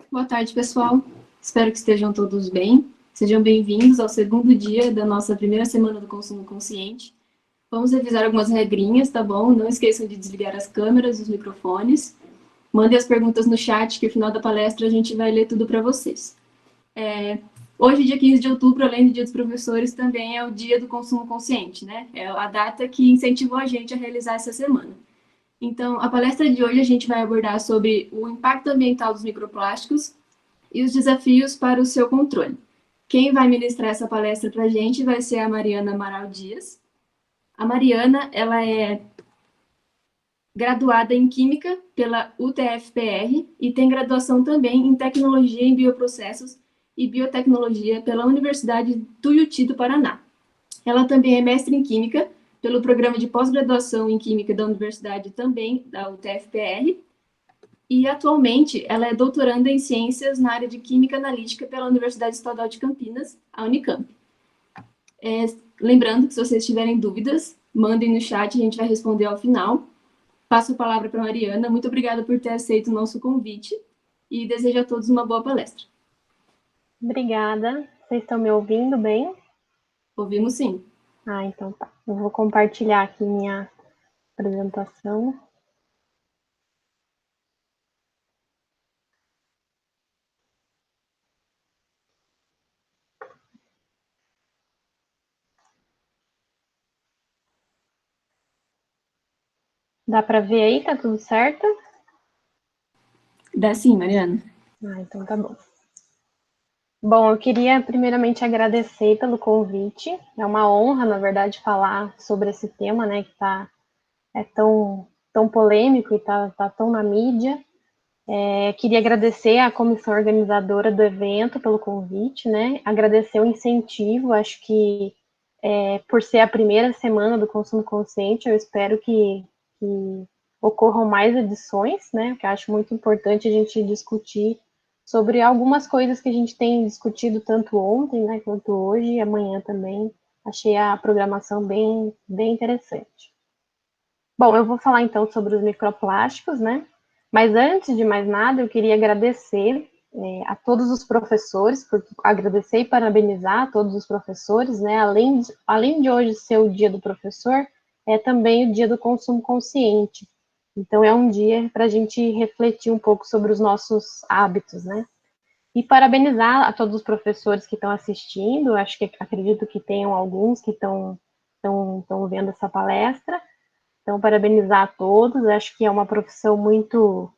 Boa tarde, pessoal. Espero que estejam todos bem. Sejam bem-vindos ao segundo dia da nossa primeira semana do consumo consciente. Vamos revisar algumas regrinhas, tá bom? Não esqueçam de desligar as câmeras e os microfones. Mandem as perguntas no chat, que no final da palestra a gente vai ler tudo para vocês. Hoje, dia 15 de outubro, além do Dia dos Professores, também é o Dia do Consumo Consciente, né? É a data que incentivou a gente a realizar essa semana. Então, a palestra de hoje a gente vai abordar sobre o impacto ambiental dos microplásticos e os desafios para o seu controle. Quem vai ministrar essa palestra para a gente vai ser a Mariana Amaral Dias. A Mariana, ela é graduada em Química pela UTF-PR e tem graduação também em Tecnologia em Bioprocessos e Biotecnologia pela Universidade Tuiuti do Paraná. Ela também é mestre em Química pelo Programa de Pós-Graduação em Química da Universidade também da UTF-PR e atualmente ela é doutoranda em Ciências na área de Química Analítica pela Universidade Estadual de Campinas, a Unicamp. Lembrando que se vocês tiverem dúvidas, mandem no chat, a gente vai responder ao final. Passo a palavra para a Mariana. Muito obrigada por ter aceito o nosso convite e desejo a todos uma boa palestra. Obrigada. Vocês estão me ouvindo bem? Ouvimos sim. Então tá. Eu vou compartilhar aqui minha apresentação. Dá para ver aí? Tá tudo certo? Dá sim, Mariana. Então tá bom. Bom, eu queria primeiramente agradecer pelo convite. É uma honra, na verdade, falar sobre esse tema, né, que é tão polêmico e tá tão na mídia. Queria agradecer à comissão organizadora do evento pelo convite, né? Agradecer o incentivo. Acho que por ser a primeira semana do consumo consciente, eu espero que ocorram mais edições, né? Porque eu acho muito importante a gente discutir sobre algumas coisas que a gente tem discutido tanto ontem, né, quanto hoje e amanhã também. Achei a programação bem interessante. Bom, eu vou falar então sobre os microplásticos, né? Mas antes de mais nada, eu queria agradecer a todos os professores, agradecer e parabenizar a todos os professores, né? Além de hoje ser o dia do professor, é também o dia do consumo consciente. Então, é um dia para a gente refletir um pouco sobre os nossos hábitos, né? E parabenizar a todos os professores que estão assistindo, acredito que tenham alguns que estão vendo essa palestra. Então, parabenizar a todos, acho que é uma profissão muito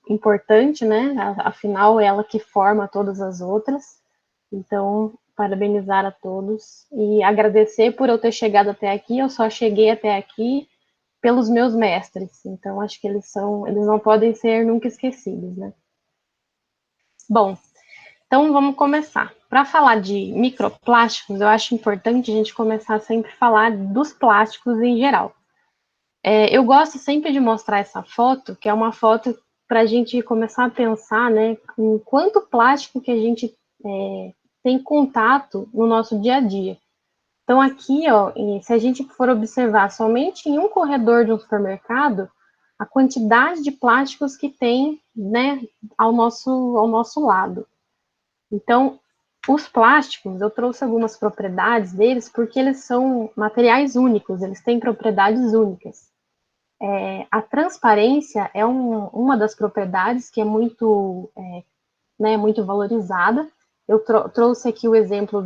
importante, né? Afinal, é ela que forma todas as outras. Então, parabenizar a todos e agradecer por eu ter chegado até aqui. Eu só cheguei até aqui pelos meus mestres. Então, acho que eles não podem ser nunca esquecidos, né? Bom, então vamos começar. Para falar de microplásticos, eu acho importante a gente começar sempre a falar dos plásticos em geral. Eu gosto sempre de mostrar essa foto, que é uma foto para a gente começar a pensar, né, em quanto plástico que a gente tem contato no nosso dia a dia. Então, aqui, ó, se a gente for observar somente em um corredor de um supermercado, a quantidade de plásticos que tem, né, ao nosso lado. Então, os plásticos, eu trouxe algumas propriedades deles, porque eles são materiais únicos, eles têm propriedades únicas. A transparência é uma das propriedades que é muito valorizada. Eu trouxe aqui o exemplo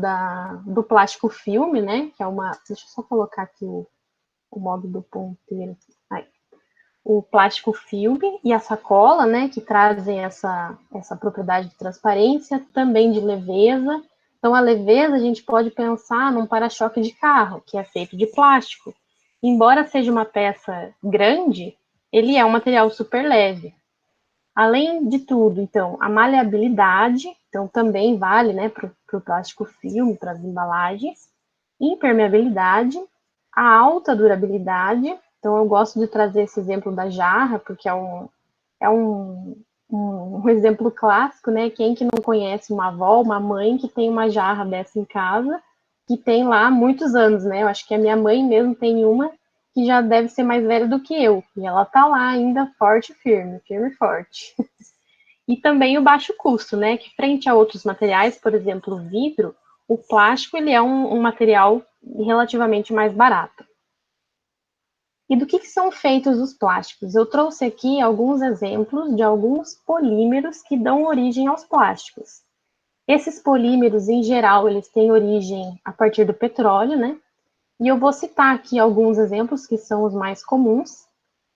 do plástico filme, né? Que é deixa eu só colocar aqui o modo do ponteiro. Aí. O plástico filme e a sacola, né? Que trazem essa propriedade de transparência, também de leveza. Então, a leveza a gente pode pensar num para-choque de carro, que é feito de plástico. Embora seja uma peça grande, ele é um material super leve. Além de tudo, então, a maleabilidade, então também vale, né, para o plástico filme, para as embalagens, impermeabilidade, a alta durabilidade, então eu gosto de trazer esse exemplo da jarra, porque é um exemplo clássico, né, quem que não conhece uma avó, uma mãe que tem uma jarra dessa em casa, que tem lá há muitos anos, né, eu acho que a minha mãe mesmo tem uma que já deve ser mais velha do que eu, e ela tá lá ainda forte e firme e forte. E também o baixo custo, né? Que frente a outros materiais, por exemplo, o vidro, o plástico ele é um material relativamente mais barato. E do que são feitos os plásticos? Eu trouxe aqui alguns exemplos de alguns polímeros que dão origem aos plásticos. Esses polímeros, em geral, eles têm origem a partir do petróleo, né? E eu vou citar aqui alguns exemplos que são os mais comuns.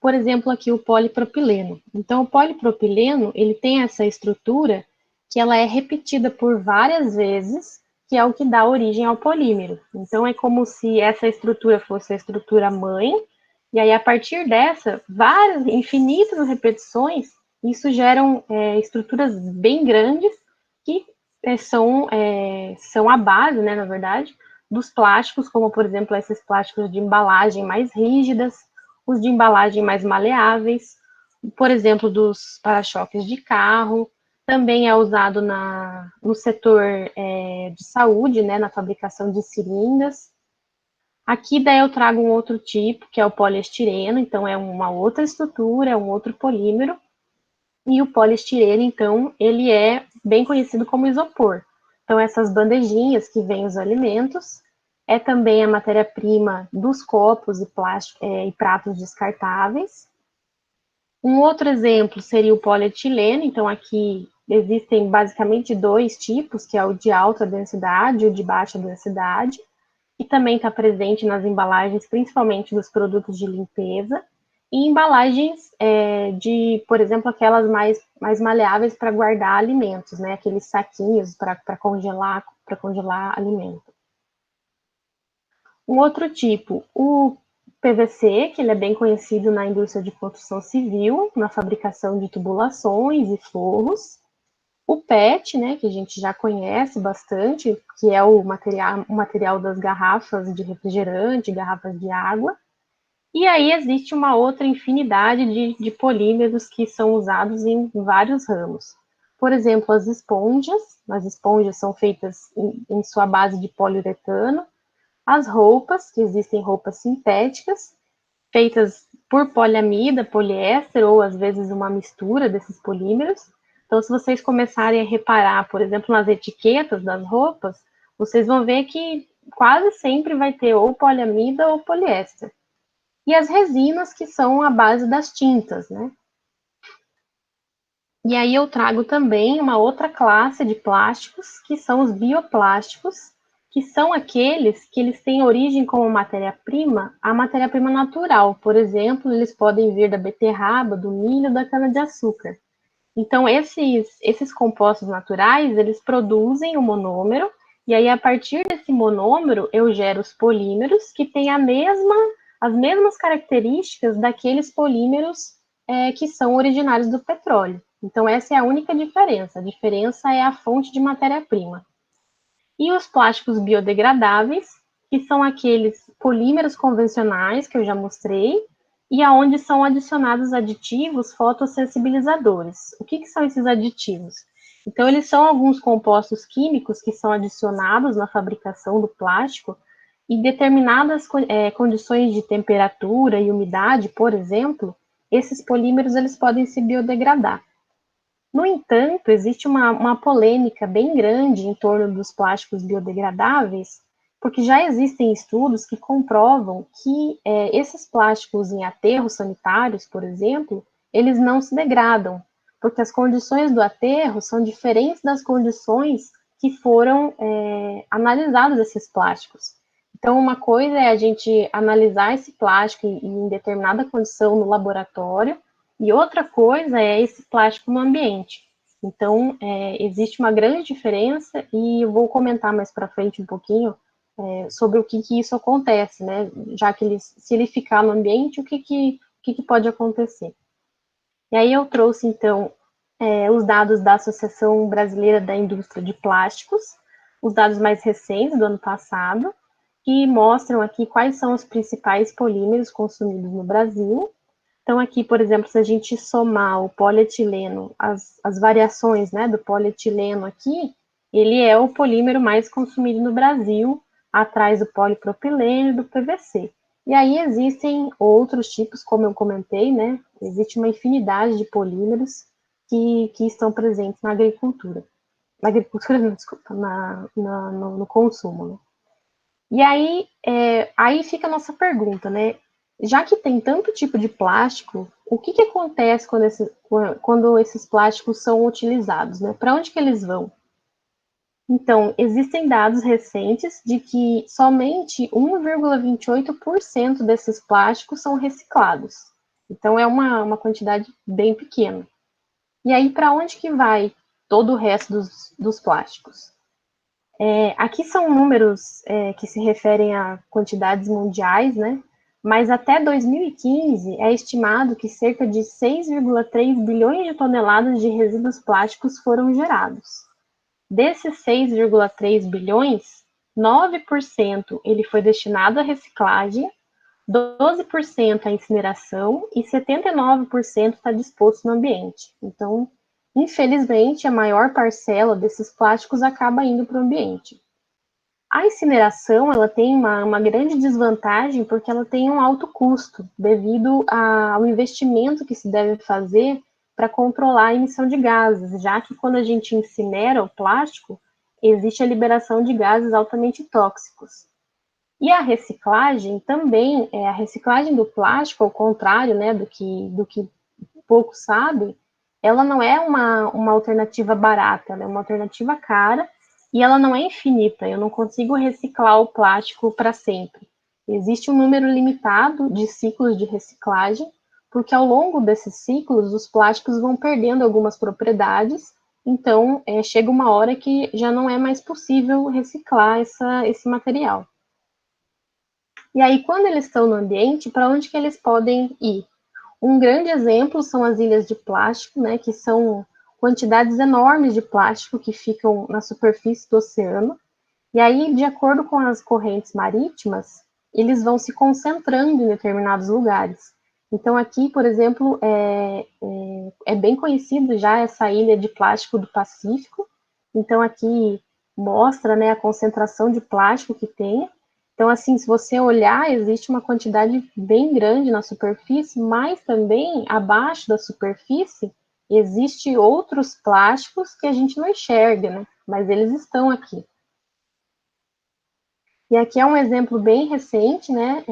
Por exemplo, aqui o polipropileno. Então, o polipropileno, ele tem essa estrutura que ela é repetida por várias vezes, que é o que dá origem ao polímero. Então, é como se essa estrutura fosse a estrutura mãe, e aí, a partir dessa, várias, infinitas repetições, isso geram estruturas bem grandes que são a base, né, na verdade, dos plásticos, como, por exemplo, esses plásticos de embalagem mais rígidas, os de embalagem mais maleáveis, por exemplo, dos para-choques de carro, também é usado no setor de saúde, né, na fabricação de seringas. Aqui daí eu trago um outro tipo, que é o poliestireno, então é uma outra estrutura, é um outro polímero, e o poliestireno, então, ele é bem conhecido como isopor. Então, essas bandejinhas que vêm os alimentos, é também a matéria-prima dos copos e pratos descartáveis. Um outro exemplo seria o polietileno, então aqui existem basicamente dois tipos, que é o de alta densidade e o de baixa densidade, e também está presente nas embalagens, principalmente dos produtos de limpeza, e embalagens por exemplo, aquelas mais maleáveis para guardar alimentos, né? Aqueles saquinhos para congelar alimento. Um outro tipo, o PVC, que ele é bem conhecido na indústria de construção civil, na fabricação de tubulações e forros. O PET, né, que a gente já conhece bastante, que é o material das garrafas de refrigerante, garrafas de água. E aí existe uma outra infinidade de polímeros que são usados em vários ramos. Por exemplo, as esponjas são feitas em sua base de poliuretano. As roupas, que existem roupas sintéticas, feitas por poliamida, poliéster, ou às vezes uma mistura desses polímeros. Então, se vocês começarem a reparar, por exemplo, nas etiquetas das roupas, vocês vão ver que quase sempre vai ter ou poliamida ou poliéster. E as resinas, que são a base das tintas, né? E aí eu trago também uma outra classe de plásticos, que são os bioplásticos, que são aqueles que eles têm origem como matéria-prima, a matéria-prima natural. Por exemplo, eles podem vir da beterraba, do milho, da cana-de-açúcar. Então, esses compostos naturais, eles produzem o monômero, e aí, a partir desse monômero, eu gero os polímeros, que têm as mesmas características daqueles polímeros que são originários do petróleo. Então, essa é a única diferença. A diferença é a fonte de matéria-prima. E os plásticos biodegradáveis, que são aqueles polímeros convencionais que eu já mostrei, e aonde são adicionados aditivos fotossensibilizadores. O que são esses aditivos? Então, eles são alguns compostos químicos que são adicionados na fabricação do plástico e determinadas condições de temperatura e umidade, por exemplo, esses polímeros eles podem se biodegradar. No entanto, existe uma polêmica bem grande em torno dos plásticos biodegradáveis, porque já existem estudos que comprovam que esses plásticos em aterros sanitários, por exemplo, eles não se degradam, porque as condições do aterro são diferentes das condições que foram analisadas desses plásticos. Então, uma coisa é a gente analisar esse plástico em determinada condição no laboratório, e outra coisa é esse plástico no ambiente. Então, existe uma grande diferença, e eu vou comentar mais para frente um pouquinho sobre o que isso acontece, né? Já que se ele ficar no ambiente, o que pode acontecer. E aí eu trouxe, então, os dados da Associação Brasileira da Indústria de Plásticos, os dados mais recentes do ano passado, que mostram aqui quais são os principais polímeros consumidos no Brasil. Então, aqui, por exemplo, se a gente somar o polietileno, as variações, né, do polietileno aqui, ele é o polímero mais consumido no Brasil, atrás do polipropileno e do PVC. E aí existem outros tipos, como eu comentei, né, existe uma infinidade de polímeros, que estão presentes na agricultura. Na agricultura, não, desculpa, no consumo, né? E aí, aí fica a nossa pergunta, né? Já que tem tanto tipo de plástico, o que, que acontece quando esses plásticos são utilizados, né? Para onde que eles vão? Então, existem dados recentes de que somente 1,28% desses plásticos são reciclados. Então, é uma quantidade bem pequena. E aí, para onde que vai todo o resto dos plásticos? Aqui são números que se referem a quantidades mundiais, né? Mas até 2015 é estimado que cerca de 6,3 bilhões de toneladas de resíduos plásticos foram gerados. Desses 6,3 bilhões, 9% ele foi destinado à reciclagem, 12% à incineração e 79% está disposto no ambiente. Então, infelizmente, a maior parcela desses plásticos acaba indo para o ambiente. A incineração, ela tem uma grande desvantagem porque ela tem um alto custo devido ao investimento que se deve fazer para controlar a emissão de gases, já que quando a gente incinera o plástico, existe a liberação de gases altamente tóxicos. E a reciclagem também, a reciclagem do plástico, ao contrário, né, do que poucos sabem, ela não é uma alternativa barata, ela é uma alternativa cara e ela não é infinita. Eu não consigo reciclar o plástico para sempre. Existe um número limitado de ciclos de reciclagem, porque ao longo desses ciclos os plásticos vão perdendo algumas propriedades. Então, chega uma hora que já não é mais possível reciclar esse material. E aí, quando eles estão no ambiente, para onde que eles podem ir? Um grande exemplo são as ilhas de plástico, né, que são quantidades enormes de plástico que ficam na superfície do oceano. E aí, de acordo com as correntes marítimas, eles vão se concentrando em determinados lugares. Então, aqui, por exemplo, é bem conhecido já essa ilha de plástico do Pacífico. Então, aqui mostra, né, a concentração de plástico que tem. Então, assim, se você olhar, existe uma quantidade bem grande na superfície, mas também abaixo da superfície existe outros plásticos que a gente não enxerga, né? Mas eles estão aqui. E aqui é um exemplo bem recente, né?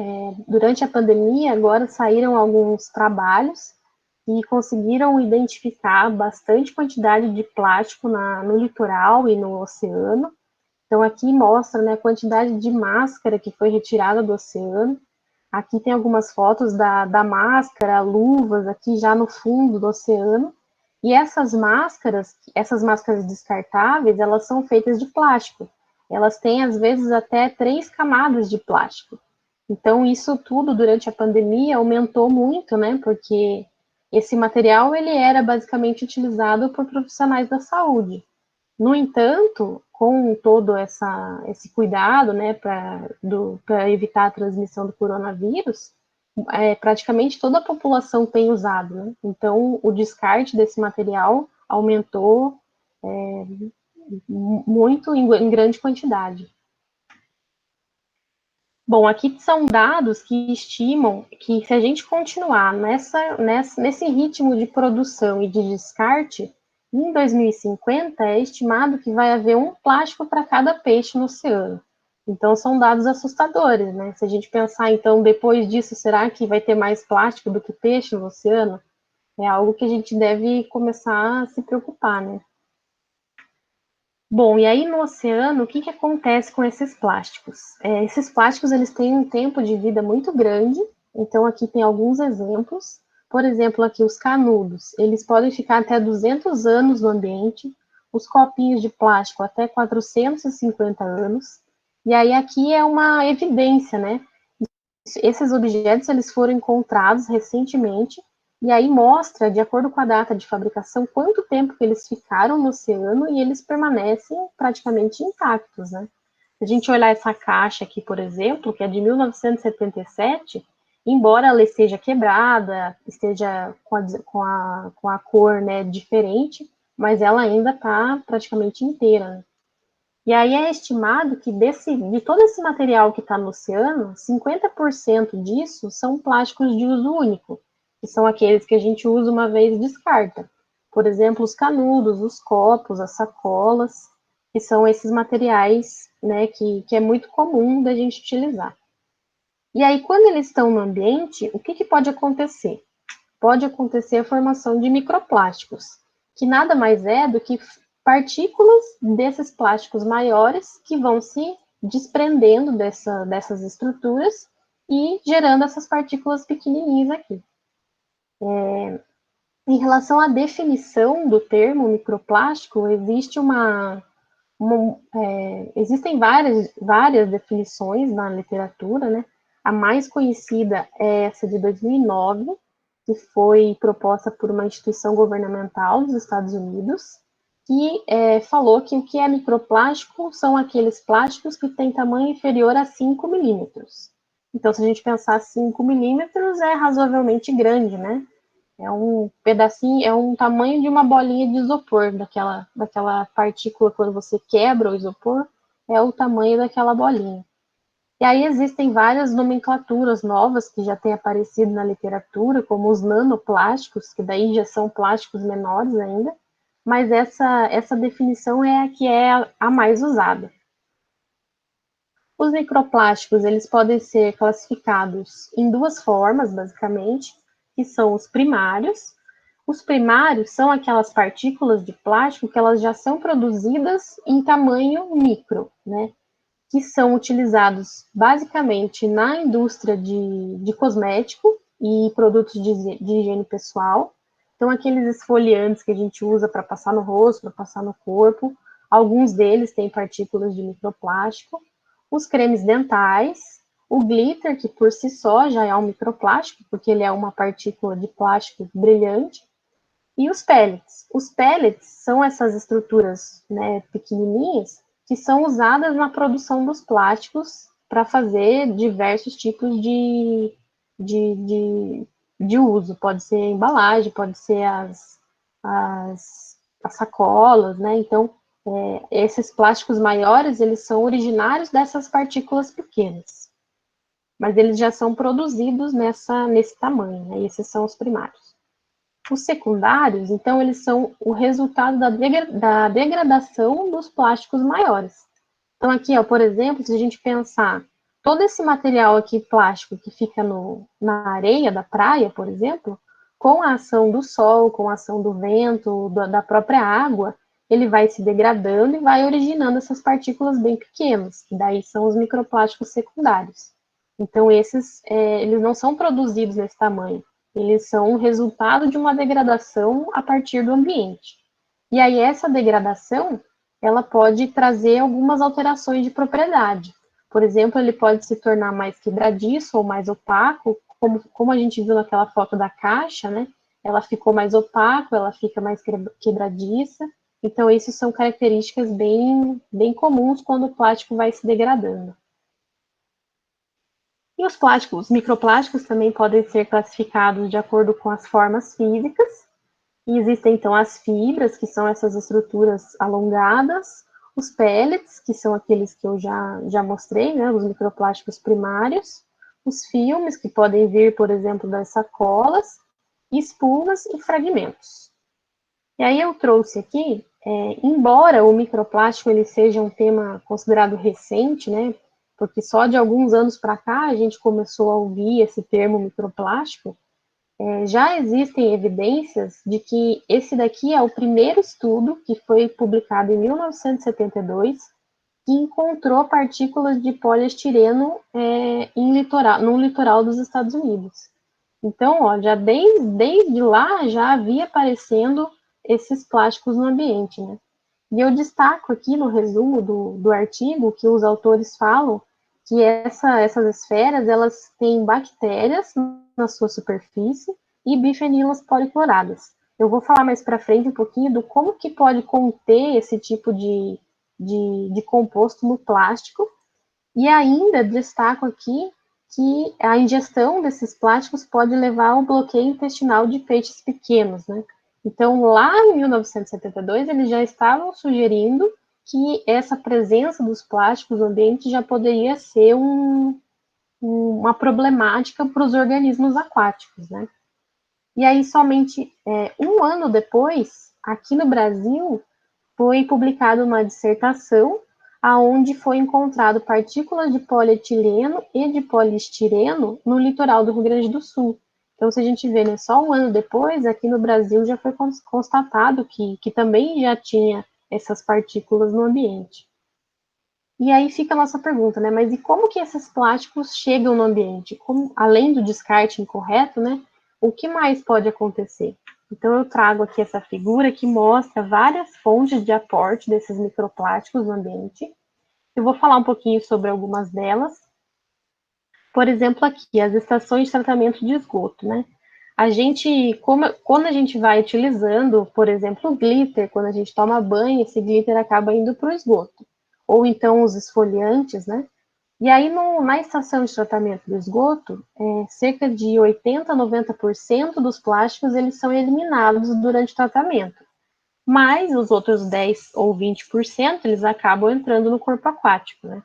Durante a pandemia, agora saíram alguns trabalhos e conseguiram identificar bastante quantidade de plástico no litoral e no oceano. Então, aqui mostra, né, a quantidade de máscara que foi retirada do oceano. Aqui tem algumas fotos da máscara, luvas, aqui já no fundo do oceano. E essas máscaras descartáveis, elas são feitas de plástico. Elas têm, às vezes, até 3 camadas de plástico. Então, isso tudo, durante a pandemia, aumentou muito, né? Porque esse material, ele era basicamente utilizado por profissionais da saúde. No entanto, com todo esse cuidado, né, para evitar a transmissão do coronavírus, praticamente toda a população tem usado, né? Então, o descarte desse material aumentou muito em grande quantidade. Bom, aqui são dados que estimam que se a gente continuar nesse ritmo de produção e de descarte, em 2050 é estimado que vai haver um plástico para cada peixe no oceano. Então, são dados assustadores, né? Se a gente pensar, então, depois disso, será que vai ter mais plástico do que peixe no oceano? É algo que a gente deve começar a se preocupar, né? Bom, e aí no oceano, o que, que acontece com esses plásticos? Esses plásticos, eles têm um tempo de vida muito grande, então aqui tem alguns exemplos. Por exemplo, aqui os canudos, eles podem ficar até 200 anos no ambiente, os copinhos de plástico até 450 anos, e aí aqui é uma evidência, né? Esses objetos, eles foram encontrados recentemente, e aí mostra, de acordo com a data de fabricação, quanto tempo que eles ficaram no oceano e eles permanecem praticamente intactos, né? Se a gente olhar essa caixa aqui, por exemplo, que é de 1977, embora ela esteja quebrada, esteja com a cor, né, diferente, mas ela ainda está praticamente inteira, né? E aí é estimado que de todo esse material que está no oceano, 50% disso são plásticos de uso único, que são aqueles que a gente usa uma vez e descarta. Por exemplo, os canudos, os copos, as sacolas, que são esses materiais, né, que é muito comum da gente utilizar. E aí, quando eles estão no ambiente, o que pode acontecer? Pode acontecer a formação de microplásticos, que nada mais é do que partículas desses plásticos maiores que vão se desprendendo dessas estruturas e gerando essas partículas pequenininhas aqui. Em relação à definição do termo microplástico, existem várias definições na literatura, né? A mais conhecida é essa de 2009, que foi proposta por uma instituição governamental dos Estados Unidos, que falou que o que é microplástico são aqueles plásticos que têm tamanho inferior a 5 milímetros. Então, se a gente pensar 5 milímetros, é razoavelmente grande, né? É um pedacinho, é um tamanho de uma bolinha de isopor, daquela partícula, quando você quebra o isopor, é o tamanho daquela bolinha. E aí existem várias nomenclaturas novas que já têm aparecido na literatura, como os nanoplásticos, que daí já são plásticos menores ainda, mas essa definição é a que é a mais usada. Os microplásticos, eles podem ser classificados em duas formas, basicamente, que são os primários. Os primários são aquelas partículas de plástico que elas já são produzidas em tamanho micro, né? Que são utilizados basicamente na indústria de cosmético e produtos de higiene pessoal. Então, aqueles esfoliantes que a gente usa para passar no rosto, para passar no corpo, alguns deles têm partículas de microplástico. Os cremes dentais, o glitter, que por si só já é um microplástico, porque ele é uma partícula de plástico brilhante, e os pellets. Os pellets são essas estruturas, né, pequenininhas que são usadas na produção dos plásticos para fazer diversos tipos de, de, de uso. Pode ser a embalagem, pode ser as sacolas, né? Então, esses plásticos maiores, eles são originários dessas partículas pequenas. Mas eles já são produzidos nesse tamanho, né? E esses são os primários. Os secundários, então, eles são o resultado da degradação dos plásticos maiores. Então, aqui, ó, por exemplo, se a gente pensar todo esse material aqui plástico que fica na areia da praia, por exemplo, com a ação do sol, com a ação do vento, da própria água, ele vai se degradando e vai originando essas partículas bem pequenas, que daí são os microplásticos secundários. Então, esses, eles não são produzidos nesse tamanho, eles são o resultado de uma degradação a partir do ambiente. E aí, essa degradação, ela pode trazer algumas alterações de propriedade. Por exemplo, ele pode se tornar mais quebradiço ou mais opaco, como a gente viu naquela foto da caixa, né? Ela ficou mais opaca, ela fica mais quebradiça. Então, isso são características bem comuns quando o plástico vai se degradando. E os plásticos, os microplásticos também podem ser classificados de acordo com as formas físicas. E existem, então, as fibras, que são essas estruturas alongadas, os pellets, que são aqueles que eu já mostrei, né, os microplásticos primários, os filmes, que podem vir, por exemplo, das sacolas, espumas e fragmentos. E aí eu trouxe aqui, embora o microplástico ele seja um tema considerado recente, né, porque só de alguns anos para cá a gente começou a ouvir esse termo microplástico, já existem evidências de que esse daqui é o primeiro estudo que foi publicado em 1972 que encontrou partículas de poliestireno no litoral dos Estados Unidos. Então, ó, já desde lá já havia aparecendo esses plásticos no ambiente, né? E eu destaco aqui no resumo do artigo que os autores falam que essas esferas, elas têm bactérias na sua superfície e bifenilas policloradas. Eu vou falar mais para frente um pouquinho do como que pode conter esse tipo de composto no plástico. E ainda destaco aqui que a ingestão desses plásticos pode levar ao bloqueio intestinal de peixes pequenos, né? Então, lá em 1972, eles já estavam sugerindo que essa presença dos plásticos no ambiente já poderia ser uma problemática para os organismos aquáticos, né? E aí, somente um ano depois, aqui no Brasil, foi publicada uma dissertação aonde foi encontrado partículas de polietileno e de poliestireno no litoral do Rio Grande do Sul. Então, se a gente vê, né, só um ano depois, aqui no Brasil já foi constatado que também já tinha essas partículas no ambiente. E aí fica a nossa pergunta, né? Mas e como que esses plásticos chegam no ambiente? Como, além do descarte incorreto, né? O que mais pode acontecer? Então eu trago aqui essa figura que mostra várias fontes de aporte desses microplásticos no ambiente. Eu vou falar um pouquinho sobre algumas delas. Por exemplo, aqui, as estações de tratamento de esgoto, né? A gente, quando a gente vai utilizando, por exemplo, o glitter, quando a gente toma banho, esse glitter acaba indo para o esgoto. Ou então os esfoliantes, né? E aí, na estação de tratamento do esgoto, cerca de 80% a 90% dos plásticos eles são eliminados durante o tratamento. Mas os outros 10% ou 20% eles acabam entrando no corpo aquático, né?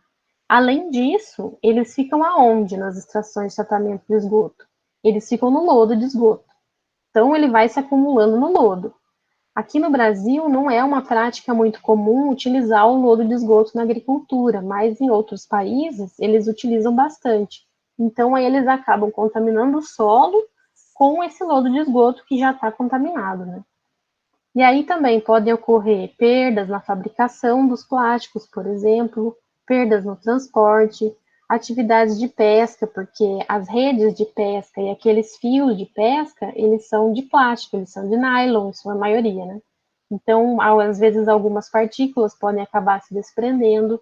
Além disso, eles ficam aonde nas estações de tratamento de esgoto? Eles ficam no lodo de esgoto. Então, ele vai se acumulando no lodo. Aqui no Brasil, não é uma prática muito comum utilizar o lodo de esgoto na agricultura, mas em outros países, eles utilizam bastante. Então, aí eles acabam contaminando o solo com esse lodo de esgoto que já está contaminado, né? E aí também podem ocorrer perdas na fabricação dos plásticos, por exemplo, perdas no transporte, atividades de pesca, porque as redes de pesca e aqueles fios de pesca, eles são de plástico, eles são de nylon, em sua maioria, né? Então, às vezes, algumas partículas podem acabar se desprendendo,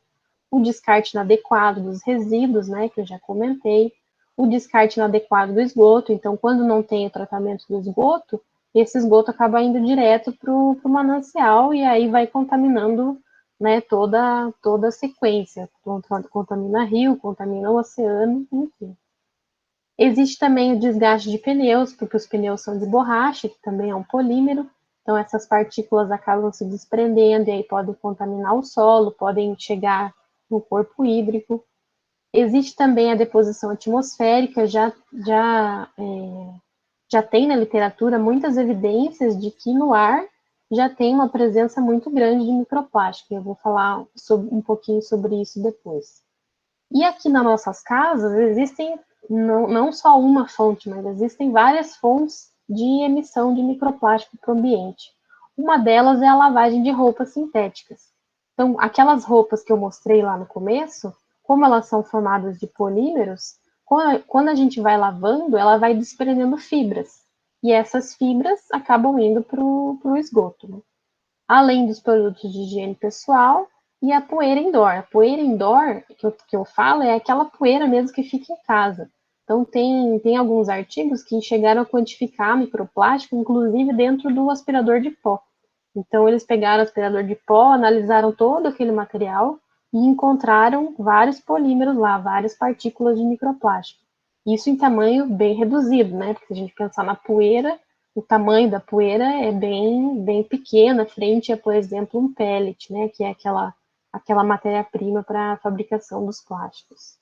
o descarte inadequado dos resíduos, né, que eu já comentei, o descarte inadequado do esgoto, então, quando não tem o tratamento do esgoto, esse esgoto acaba indo direto para o manancial e aí vai contaminando, né, toda a sequência, contamina rio, contamina o oceano, enfim. Existe também o desgaste de pneus, porque os pneus são de borracha, que também é um polímero, então essas partículas acabam se desprendendo e aí podem contaminar o solo, podem chegar no corpo hídrico. Existe também a deposição atmosférica, já tem na literatura muitas evidências de que no ar já tem uma presença muito grande de microplástico. Eu vou falar um pouquinho sobre isso depois. E aqui nas nossas casas existem não só uma fonte, mas existem várias fontes de emissão de microplástico para o ambiente. Uma delas é a lavagem de roupas sintéticas. Então, aquelas roupas que eu mostrei lá no começo, como elas são formadas de polímeros, quando a gente vai lavando, ela vai desprendendo fibras. E essas fibras acabam indo para o esgoto, né? Além dos produtos de higiene pessoal e a poeira indoor. A poeira indoor que eu falo é aquela poeira mesmo que fica em casa. Então, tem alguns artigos que chegaram a quantificar microplástico, inclusive dentro do aspirador de pó. Então, eles pegaram o aspirador de pó, analisaram todo aquele material e encontraram vários polímeros lá, várias partículas de microplástico. Isso em tamanho bem reduzido, né? Porque se a gente pensar na poeira, o tamanho da poeira é bem pequena, frente a, por exemplo, um pellet, né? Que é aquela matéria-prima para a fabricação dos plásticos.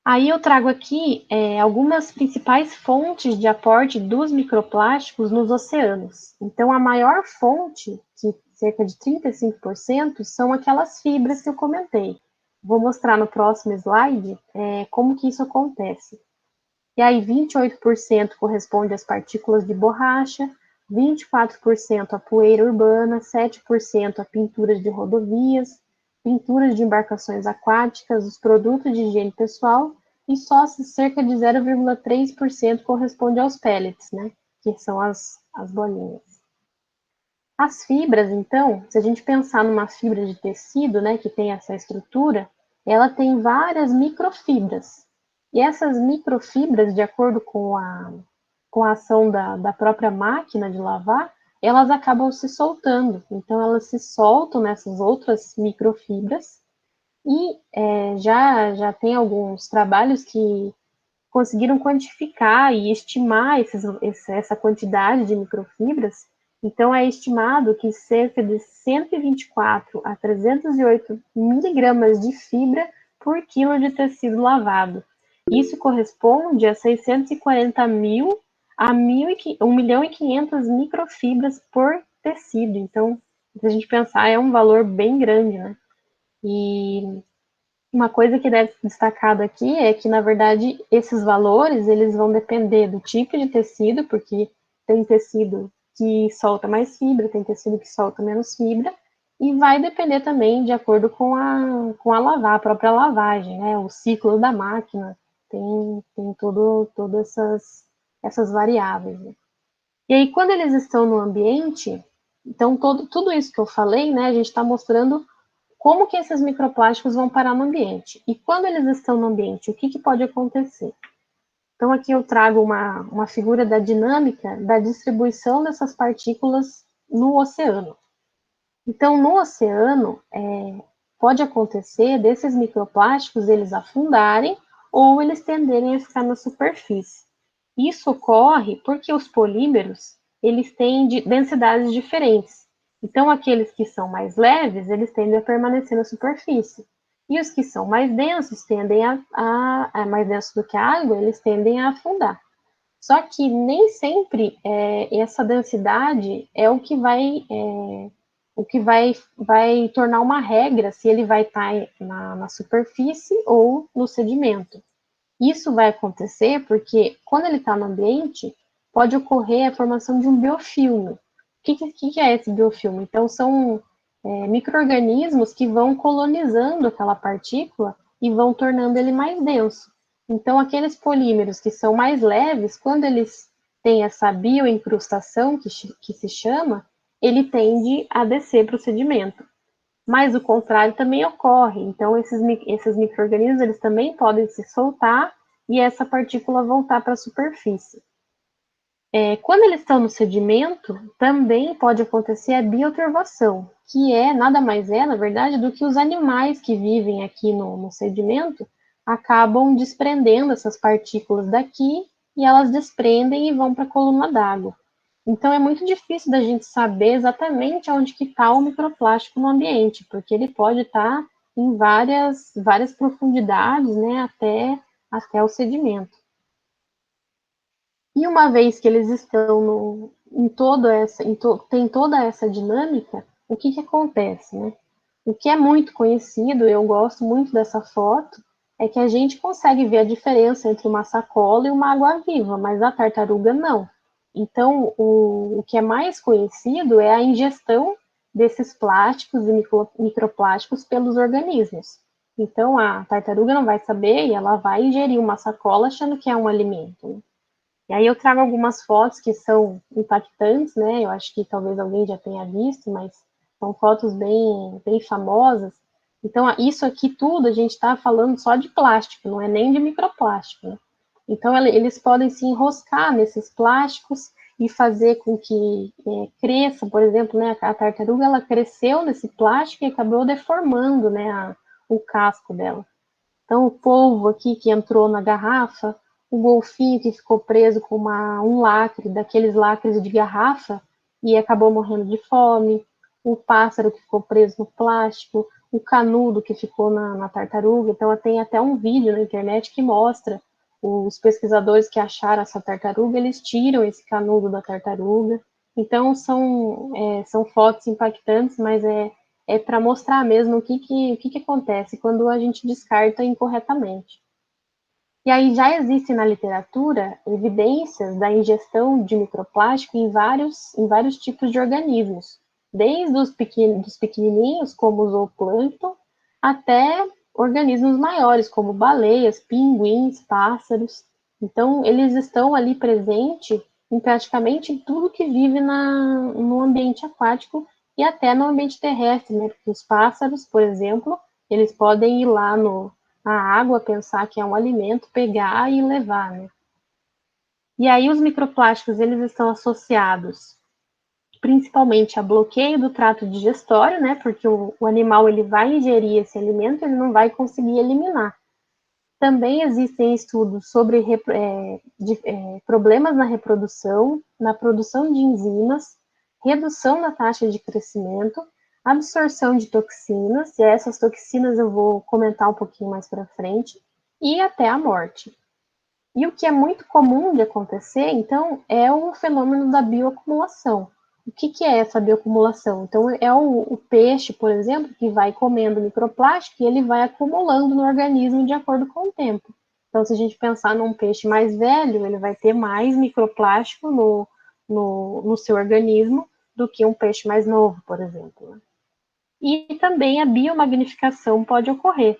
Aí eu trago aqui algumas principais fontes de aporte dos microplásticos nos oceanos. Então, a maior fonte, que cerca de 35%, são aquelas fibras que eu comentei. Vou mostrar no próximo slide como que isso acontece. E aí, 28% corresponde às partículas de borracha, 24% à poeira urbana, 7% a pinturas de rodovias, pinturas de embarcações aquáticas, os produtos de higiene pessoal, e só cerca de 0,3% corresponde aos pellets, né? Que são as bolinhas. As fibras, então, se a gente pensar numa fibra de tecido, né, que tem essa estrutura, ela tem várias microfibras. E essas microfibras, de acordo com a ação da própria máquina de lavar, elas acabam se soltando. Então, elas se soltam nessas outras microfibras e já tem alguns trabalhos que conseguiram quantificar e estimar essa quantidade de microfibras. Então, é estimado que cerca de 124 a 308 miligramas de fibra por quilo de tecido lavado. Isso corresponde a 640 mil a 1.500.000 microfibras por tecido. Então, se a gente pensar, é um valor bem grande, né? E uma coisa que deve ser destacado aqui é que, na verdade, esses valores, eles vão depender do tipo de tecido, porque tem tecido que solta mais fibra, tem tecido que solta menos fibra, e vai depender também de acordo com a própria lavagem, né? O ciclo da máquina tem todas essas variáveis, né? E aí, quando eles estão no ambiente, então tudo isso que eu falei, né, a gente está mostrando como que esses microplásticos vão parar no ambiente. E quando eles estão no ambiente, o que pode acontecer? Então, aqui eu trago uma figura da dinâmica da distribuição dessas partículas no oceano. Então, no oceano, pode acontecer desses microplásticos eles afundarem ou eles tenderem a ficar na superfície. Isso ocorre porque os polímeros eles têm densidades diferentes. Então, aqueles que são mais leves, eles tendem a permanecer na superfície. E os que são mais densos tendem mais densos do que a água, eles tendem a afundar. Só que nem sempre essa densidade é o que vai tornar uma regra se ele vai estar na superfície ou no sedimento. Isso vai acontecer porque, quando ele está no ambiente, pode ocorrer a formação de um biofilme. O que é esse biofilme? Então, são micro-organismos que vão colonizando aquela partícula e vão tornando ele mais denso. Então, aqueles polímeros que são mais leves, quando eles têm essa bioincrustação, que se chama, ele tende a descer para o sedimento. Mas o contrário também ocorre. Então, esses micro-organismos, eles também podem se soltar e essa partícula voltar para a superfície. Quando eles estão no sedimento, também pode acontecer a bioturbação, que nada mais na verdade, do que os animais que vivem aqui no sedimento acabam desprendendo essas partículas daqui e elas desprendem e vão para a coluna d'água. Então, é muito difícil da gente saber exatamente onde que está o microplástico no ambiente, porque ele pode estar em várias profundidades, né, até o sedimento. E uma vez que eles estão tem toda essa dinâmica, o que acontece, né? O que é muito conhecido, eu gosto muito dessa foto, é que a gente consegue ver a diferença entre uma sacola e uma água-viva, mas a tartaruga não. Então, o que é mais conhecido é a ingestão desses plásticos e microplásticos pelos organismos. Então, a tartaruga não vai saber e ela vai ingerir uma sacola achando que é um alimento, né? E aí eu trago algumas fotos que são impactantes, né? Eu acho que talvez alguém já tenha visto, mas são fotos bem famosas. Então, isso aqui tudo a gente está falando só de plástico, não é nem de microplástico, né? Então, eles podem se enroscar nesses plásticos e fazer com que cresça, por exemplo, né, a tartaruga ela cresceu nesse plástico e acabou deformando, né, o casco dela. Então, o polvo aqui que entrou na garrafa, o golfinho que ficou preso com um lacre, daqueles lacres de garrafa, e acabou morrendo de fome, o pássaro que ficou preso no plástico, o canudo que ficou na tartaruga. Então, tem até um vídeo na internet que mostra os pesquisadores que acharam essa tartaruga, eles tiram esse canudo da tartaruga. Então, são fotos impactantes, mas para mostrar mesmo o que acontece quando a gente descarta incorretamente. E aí já existem na literatura evidências da ingestão de microplástico em vários tipos de organismos, desde os dos pequenininhos, como o zooplâncton, até organismos maiores, como baleias, pinguins, pássaros. Então, eles estão ali presentes em praticamente tudo que vive no ambiente aquático e até no ambiente terrestre, né? Porque os pássaros, por exemplo, eles podem ir lá a água, pensar que é um alimento, pegar e levar, né? E aí os microplásticos, eles estão associados principalmente a bloqueio do trato digestório, né? Porque o animal, ele vai ingerir esse alimento, ele não vai conseguir eliminar. Também existem estudos sobre problemas na reprodução, na produção de enzimas, redução da taxa de crescimento, absorção de toxinas, e essas toxinas eu vou comentar um pouquinho mais para frente, e até a morte. E o que é muito comum de acontecer, então, é o fenômeno da bioacumulação. O que é essa bioacumulação? Então, é o peixe, por exemplo, que vai comendo microplástico e ele vai acumulando no organismo de acordo com o tempo. Então, se a gente pensar num peixe mais velho, ele vai ter mais microplástico no seu organismo do que um peixe mais novo, por exemplo. E também a biomagnificação pode ocorrer.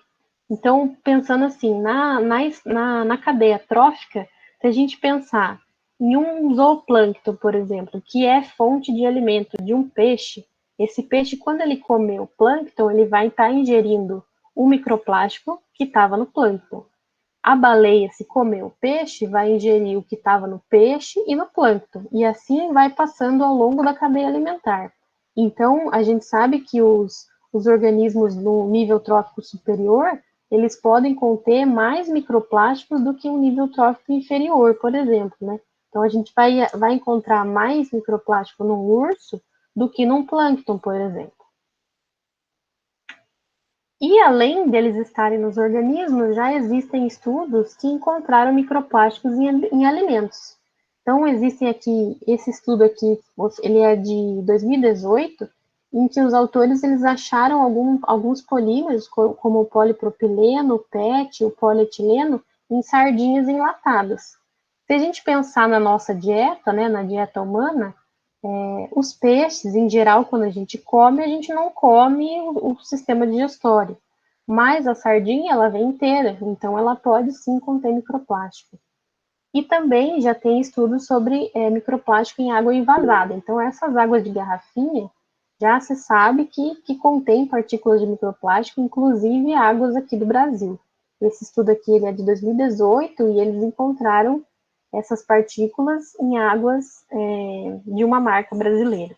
Então, pensando assim, na cadeia trófica, se a gente pensar em um zooplâncton, por exemplo, que é fonte de alimento de um peixe, esse peixe, quando ele comer o plâncton, ele vai estar ingerindo o microplástico que estava no plâncton. A baleia, se comer o peixe, vai ingerir o que estava no peixe e no plâncton, e assim vai passando ao longo da cadeia alimentar. Então, a gente sabe que os organismos no nível trófico superior, eles podem conter mais microplásticos do que um nível trófico inferior, por exemplo, né? Então, a gente vai encontrar mais microplástico no urso do que num plâncton, por exemplo. E além deles estarem nos organismos, já existem estudos que encontraram microplásticos em alimentos. Então, existem aqui, esse estudo aqui, ele é de 2018, em que os autores eles acharam alguns polímeros, como o polipropileno, o PET, o polietileno, em sardinhas enlatadas. Se a gente pensar na nossa dieta, né, na dieta humana, os peixes, em geral, quando a gente não come o sistema digestório. Mas a sardinha, ela vem inteira, então ela pode sim conter microplástico. E também já tem estudos sobre microplástico em água envasada. Então, essas águas de garrafinha, já se sabe que contém partículas de microplástico, inclusive águas aqui do Brasil. Esse estudo aqui ele é de 2018 e eles encontraram essas partículas em águas de uma marca brasileira.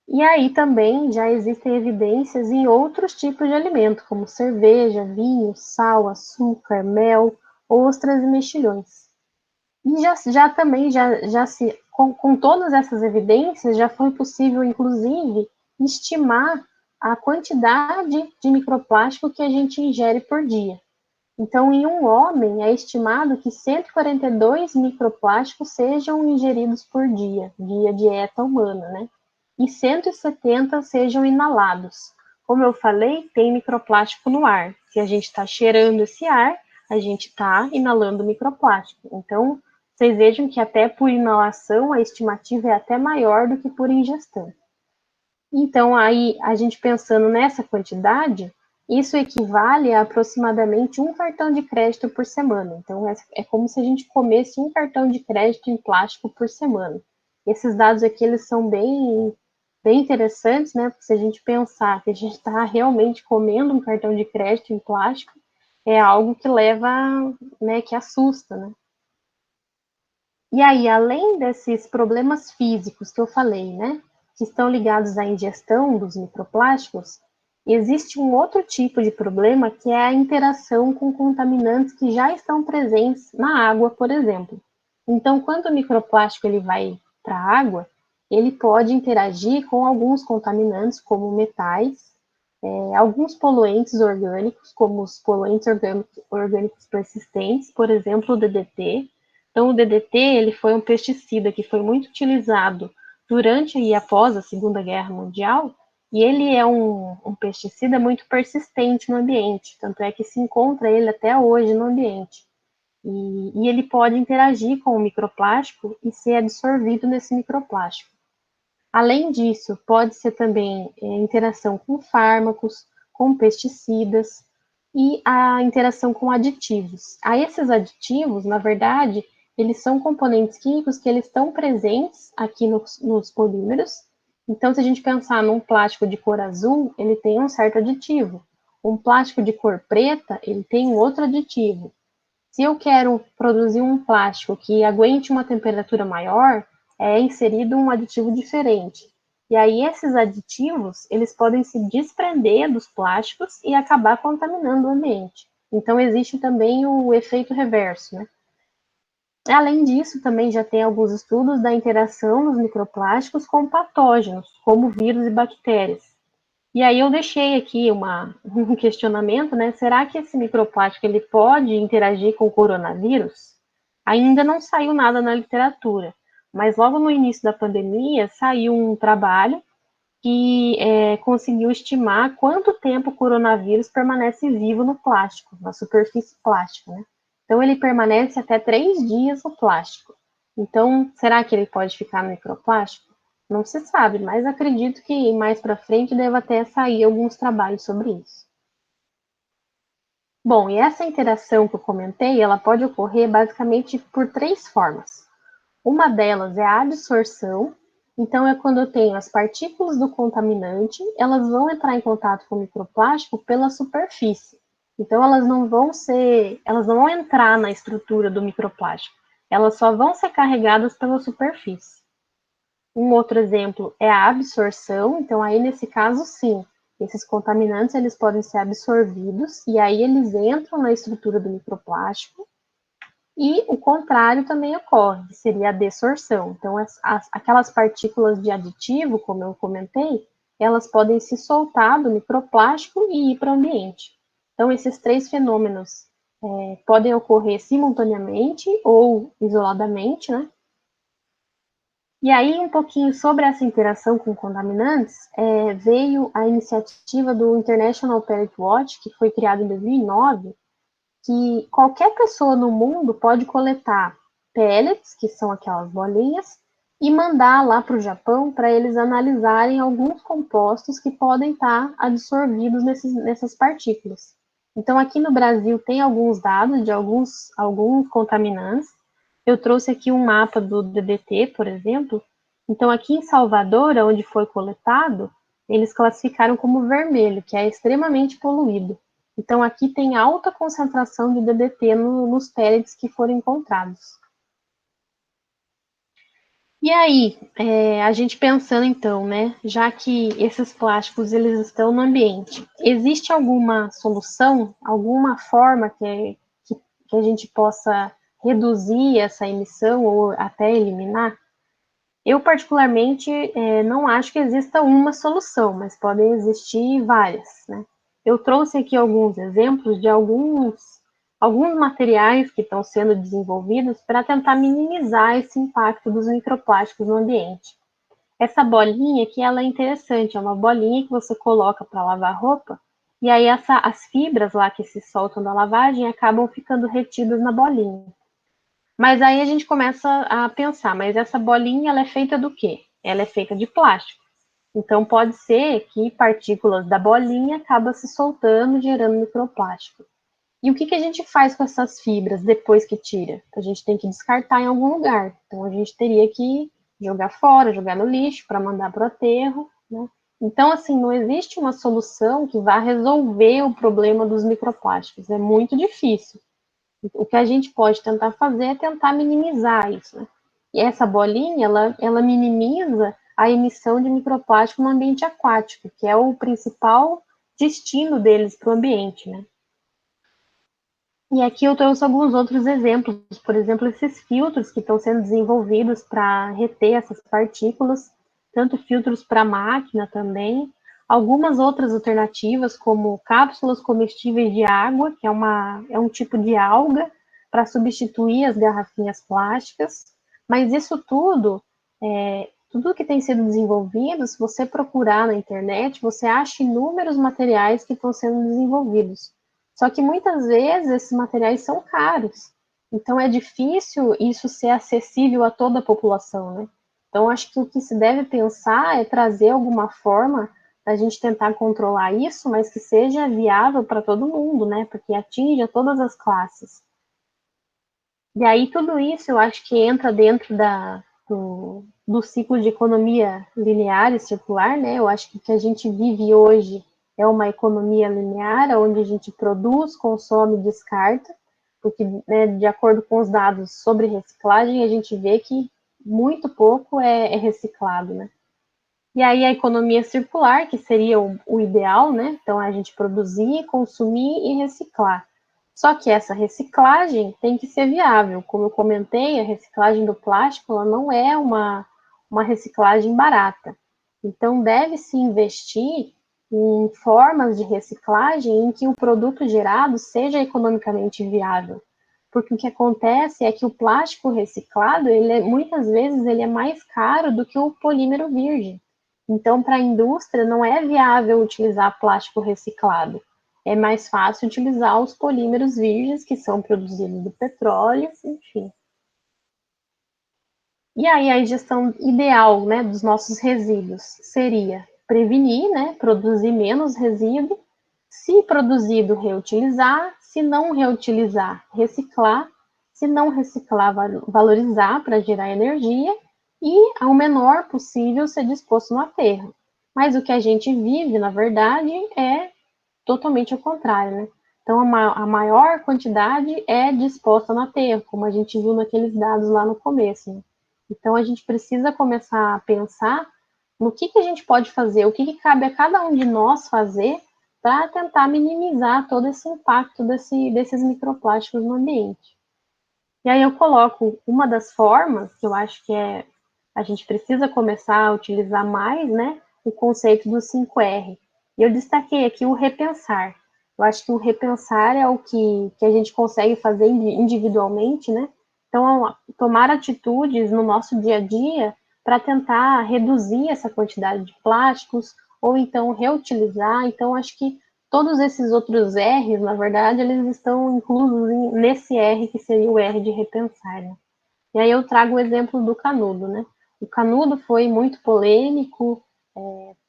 E aí também já existem evidências em outros tipos de alimento, como cerveja, vinho, sal, açúcar, mel, ostras e mexilhões. E já também, com todas essas evidências, já foi possível, inclusive, estimar a quantidade de microplástico que a gente ingere por dia. Então, em um homem, é estimado que 142 microplásticos sejam ingeridos por dia, via dieta humana, né? E 170 sejam inalados. Como eu falei, tem microplástico no ar. Se a gente está cheirando esse ar, a gente está inalando microplástico. Então, vocês vejam que até por inalação a estimativa é até maior do que por ingestão. Então, aí, a gente pensando nessa quantidade, isso equivale a aproximadamente um cartão de crédito por semana. Então, é como se a gente comesse um cartão de crédito em plástico por semana. Esses dados aqui, eles são bem interessantes, né? Porque se a gente pensar que a gente está realmente comendo um cartão de crédito em plástico, é algo que leva, né, que assusta, né? E aí, além desses problemas físicos que eu falei, né, que estão ligados à ingestão dos microplásticos, existe um outro tipo de problema que é a interação com contaminantes que já estão presentes na água, por exemplo. Então, quando o microplástico ele vai para a água, ele pode interagir com alguns contaminantes, como metais, alguns poluentes orgânicos, como os poluentes orgânicos persistentes, por exemplo, o DDT. Então, o DDT ele foi um pesticida que foi muito utilizado durante e após a Segunda Guerra Mundial, e ele é um pesticida muito persistente no ambiente, tanto é que se encontra ele até hoje no ambiente. E ele pode interagir com o microplástico e ser absorvido nesse microplástico. Além disso, pode ser também interação com fármacos, com pesticidas e a interação com aditivos. A esses aditivos, na verdade, eles são componentes químicos que eles estão presentes aqui nos polímeros. Então, se a gente pensar num plástico de cor azul, ele tem um certo aditivo. Um plástico de cor preta, ele tem um outro aditivo. Se eu quero produzir um plástico que aguente uma temperatura maior, é inserido um aditivo diferente. E aí esses aditivos, eles podem se desprender dos plásticos e acabar contaminando o ambiente. Então existe também o efeito reverso, né? Além disso, também já tem alguns estudos da interação dos microplásticos com patógenos, como vírus e bactérias. E aí eu deixei aqui um questionamento, né? Será que esse microplástico ele pode interagir com o coronavírus? Ainda não saiu nada na literatura, mas logo no início da pandemia saiu um trabalho que conseguiu estimar quanto tempo o coronavírus permanece vivo no plástico, na superfície plástica, né? Então ele permanece até 3 dias no plástico. Então, será que ele pode ficar no microplástico? Não se sabe, mas acredito que mais para frente deva até sair alguns trabalhos sobre isso. Bom, e essa interação que eu comentei, ela pode ocorrer basicamente por 3 formas. Uma delas é a absorção, então é quando eu tenho as partículas do contaminante, elas vão entrar em contato com o microplástico pela superfície. Então elas não vão entrar na estrutura do microplástico, elas só vão ser carregadas pela superfície. Um outro exemplo é a absorção, então aí nesse caso sim, esses contaminantes eles podem ser absorvidos e aí eles entram na estrutura do microplástico. E o contrário também ocorre, que seria a desorção. Então, aquelas partículas de aditivo, como eu comentei, elas podem se soltar do microplástico e ir para o ambiente. Então, esses 3 fenômenos podem ocorrer simultaneamente ou isoladamente, né? E aí, um pouquinho sobre essa interação com contaminantes, veio a iniciativa do International Pellet Watch, que foi criado em 2009, que qualquer pessoa no mundo pode coletar pellets, que são aquelas bolinhas, e mandar lá para o Japão para eles analisarem alguns compostos que podem estar absorvidos nessas partículas. Então, aqui no Brasil tem alguns dados de alguns contaminantes. Eu trouxe aqui um mapa do DDT, por exemplo. Então, aqui em Salvador, onde foi coletado, eles classificaram como vermelho, que é extremamente poluído. Então, aqui tem alta concentração de DDT nos pellets que foram encontrados. E aí, a gente pensando então, né, já que esses plásticos eles estão no ambiente, existe alguma solução, alguma forma que a gente possa reduzir essa emissão ou até eliminar? Eu, particularmente, não acho que exista uma solução, mas podem existir várias, né? Eu trouxe aqui alguns exemplos de alguns materiais que estão sendo desenvolvidos para tentar minimizar esse impacto dos microplásticos no ambiente. Essa bolinha aqui, ela é interessante, é uma bolinha que você coloca para lavar roupa, e aí as fibras lá que se soltam da lavagem acabam ficando retidas na bolinha. Mas aí a gente começa a pensar, mas essa bolinha ela é feita do quê? Ela é feita de plástico. Então pode ser que partículas da bolinha acabam se soltando, gerando microplástico. E o que a gente faz com essas fibras depois que tira? A gente tem que descartar em algum lugar. Então a gente teria que jogar fora, jogar no lixo para mandar para o aterro, né? Então, assim, não existe uma solução que vá resolver o problema dos microplásticos. É muito difícil. O que a gente pode tentar fazer é tentar minimizar isso, né? E essa bolinha, ela minimiza a emissão de microplástico no ambiente aquático, que é o principal destino deles para o ambiente, né? E aqui eu trouxe alguns outros exemplos, por exemplo, esses filtros que estão sendo desenvolvidos para reter essas partículas, tanto filtros para máquina também, algumas outras alternativas, como cápsulas comestíveis de água, que é um tipo de alga para substituir as garrafinhas plásticas, mas isso tudo que tem sido desenvolvido, se você procurar na internet, você acha inúmeros materiais que estão sendo desenvolvidos. Só que muitas vezes esses materiais são caros, então é difícil isso ser acessível a toda a população, né? Então acho que o que se deve pensar é trazer alguma forma da gente tentar controlar isso, mas que seja viável para todo mundo, né? Porque atinja todas as classes. E aí tudo isso eu acho que entra dentro do ciclo de economia linear e circular, né? Eu acho que o que a gente vive hoje é uma economia linear, onde a gente produz, consome e descarta, porque, né, de acordo com os dados sobre reciclagem, a gente vê que muito pouco é reciclado, né? E aí a economia circular, que seria o ideal, né? Então, a gente produzir, consumir e reciclar. Só que essa reciclagem tem que ser viável. Como eu comentei, a reciclagem do plástico ela não é uma reciclagem barata. Então, deve-se investir em formas de reciclagem em que o produto gerado seja economicamente viável. Porque o que acontece é que o plástico reciclado, muitas vezes, ele é mais caro do que o polímero virgem. Então, para a indústria, não é viável utilizar plástico reciclado. É mais fácil utilizar os polímeros virgens, que são produzidos do petróleo, enfim. E aí a gestão ideal, né, dos nossos resíduos seria prevenir, né, produzir menos resíduo, se produzido, reutilizar, se não reutilizar, reciclar, se não reciclar, valorizar para gerar energia e, ao menor possível, ser disposto no aterro. Mas o que a gente vive, na verdade, é totalmente ao contrário, né? Então, a maior quantidade é disposta no aterro, como a gente viu naqueles dados lá no começo, né? Então, a gente precisa começar a pensar no que a gente pode fazer, o que cabe a cada um de nós fazer para tentar minimizar todo esse impacto desses microplásticos no ambiente. E aí eu coloco uma das formas, que eu acho que a gente precisa começar a utilizar mais, né, o conceito do 5R. E eu destaquei aqui o repensar. Eu acho que o repensar é o que a gente consegue fazer individualmente, né? Então, tomar atitudes no nosso dia a dia para tentar reduzir essa quantidade de plásticos, ou então reutilizar. Então, acho que todos esses outros R's, na verdade, eles estão inclusos nesse R, que seria o R de repensar, né? E aí eu trago o exemplo do canudo, né? O canudo foi muito polêmico,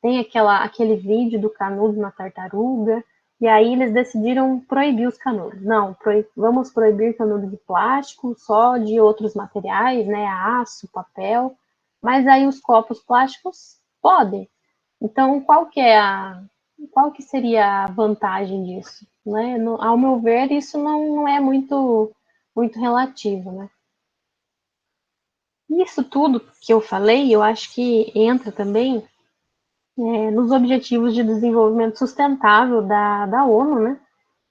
tem aquele vídeo do canudo na tartaruga, e aí eles decidiram proibir os canudos. Não, vamos proibir canudo de plástico, só de outros materiais, né? Aço, papel, mas aí os copos plásticos podem. Então, qual que seria a vantagem disso? Né? Ao meu ver, isso não é muito relativo, né? Isso tudo que eu falei, eu acho que entra também nos Objetivos de Desenvolvimento Sustentável da ONU, né?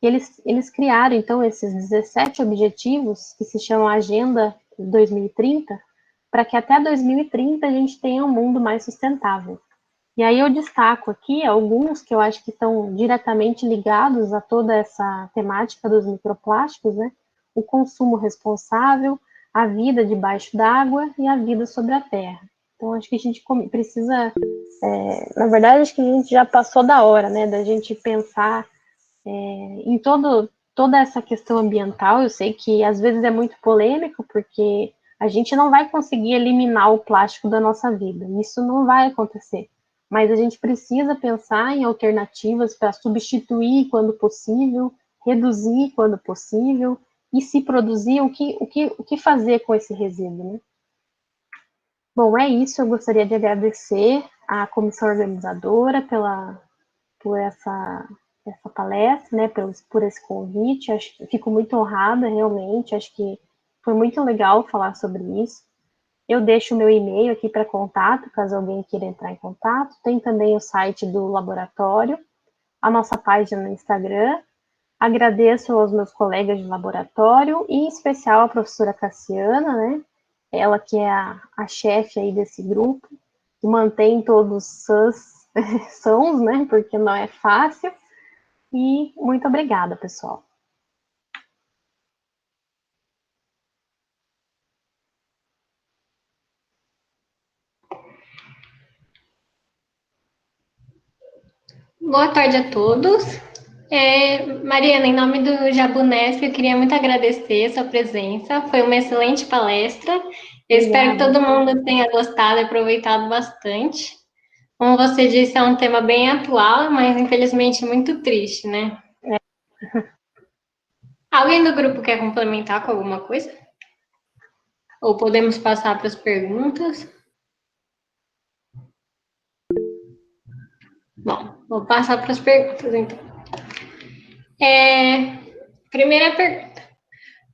Eles criaram, então, esses 17 objetivos, que se chamam Agenda 2030, para que até 2030 a gente tenha um mundo mais sustentável. E aí eu destaco aqui alguns que eu acho que estão diretamente ligados a toda essa temática dos microplásticos, né? O consumo responsável, a vida debaixo d'água e a vida sobre a terra. Então, acho que a gente precisa, na verdade, acho que a gente já passou da hora, né, da gente pensar em toda essa questão ambiental. Eu sei que às vezes é muito polêmico, porque a gente não vai conseguir eliminar o plástico da nossa vida, isso não vai acontecer. Mas a gente precisa pensar em alternativas para substituir quando possível, reduzir quando possível, e se produzir, o que fazer com esse resíduo, né? Bom, é isso. Eu gostaria de agradecer à comissão organizadora por essa palestra, né, por esse convite. Fico muito honrada, realmente. Acho que foi muito legal falar sobre isso. Eu deixo o meu e-mail aqui para contato, caso alguém queira entrar em contato. Tem também o site do laboratório, a nossa página no Instagram. Agradeço aos meus colegas de laboratório, e em especial a professora Cassiana, né? Ela que é a chefe aí desse grupo, que mantém todos sãos, né? Porque não é fácil. E muito obrigada, pessoal. Boa tarde a todos. Mariana, em nome do Jabunesp, eu queria muito agradecer a sua presença. Foi uma excelente palestra. Eu espero que todo mundo tenha gostado e aproveitado bastante. Como você disse, é um tema bem atual, mas infelizmente muito triste, né? Alguém do grupo quer complementar com alguma coisa? Ou podemos passar para as perguntas? Bom, vou passar para as perguntas, então. Primeira pergunta.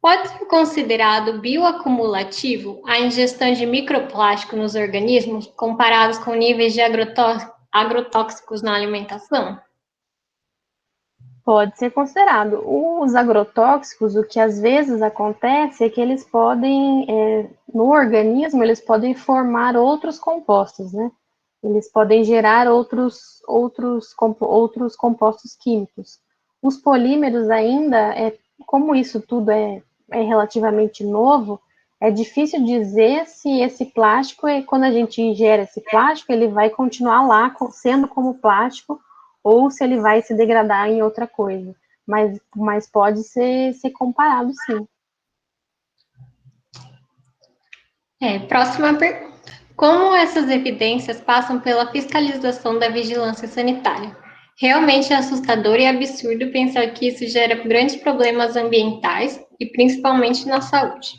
Pode ser considerado bioacumulativo a ingestão de microplástico nos organismos comparados com níveis de agrotóxicos na alimentação? Pode ser considerado. Os agrotóxicos, o que às vezes acontece é que eles podem, no organismo, eles podem formar outros compostos, né? eles podem gerar outros compostos químicos. Os polímeros ainda, como isso tudo é relativamente novo, é difícil dizer se esse plástico, quando a gente ingere esse plástico, ele vai continuar lá sendo como plástico ou se ele vai se degradar em outra coisa. Mas pode ser comparado, sim. Próxima pergunta. Como essas evidências passam pela fiscalização da vigilância sanitária? Realmente é assustador e absurdo pensar que isso gera grandes problemas ambientais e principalmente na saúde.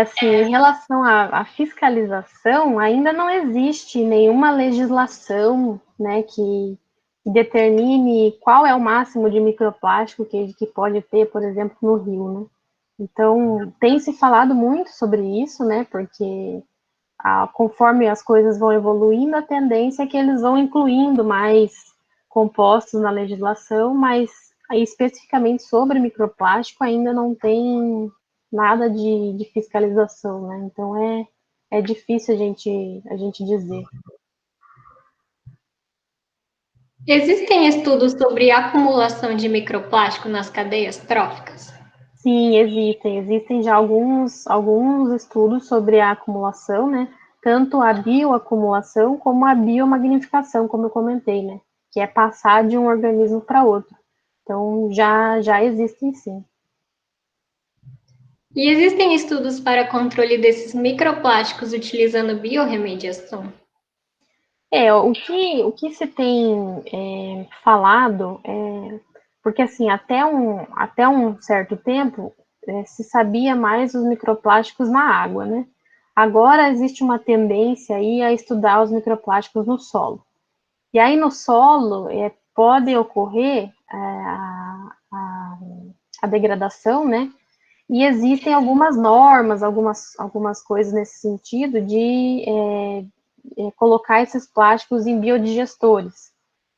Assim, em relação à fiscalização, ainda não existe nenhuma legislação, né, que determine qual é o máximo de microplástico que pode ter, por exemplo, no rio, né? Então, tem se falado muito sobre isso, né, porque conforme as coisas vão evoluindo, a tendência é que eles vão incluindo mais compostos na legislação, mas especificamente sobre microplástico ainda não tem nada de fiscalização, né? Então é difícil a gente dizer. Existem estudos sobre acumulação de microplástico nas cadeias tróficas? Sim, existem já alguns estudos sobre a acumulação, né? Tanto a bioacumulação como a biomagnificação, como eu comentei, né? Que é passar de um organismo para outro. Então, já existem sim. E existem estudos para controle desses microplásticos utilizando biorremediação? O que se tem falado porque assim, até um certo tempo se sabia mais os microplásticos na água, né? Agora existe uma tendência aí a estudar os microplásticos no solo. E aí no solo pode ocorrer a degradação, né? E existem algumas normas, algumas coisas nesse sentido de colocar esses plásticos em biodigestores.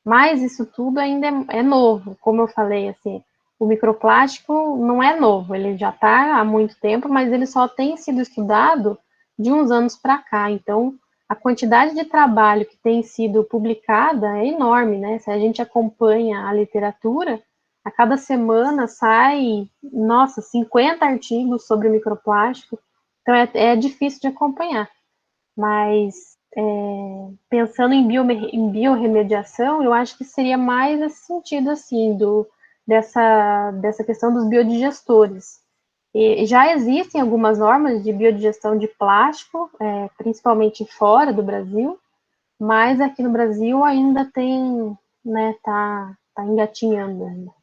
Mas isso tudo ainda é novo, como eu falei, assim, o microplástico não é novo, ele já está há muito tempo, mas ele só tem sido estudado de uns anos para cá. Então, a quantidade de trabalho que tem sido publicada é enorme, né? Se a gente acompanha a literatura, a cada semana sai, nossa, 50 artigos sobre microplástico, então é difícil de acompanhar. Mas pensando em biorremediação, eu acho que seria mais esse sentido, assim, dessa questão dos biodigestores. E já existem algumas normas de biodigestão de plástico, principalmente fora do Brasil, mas aqui no Brasil ainda tem, né, tá engatinhando ainda.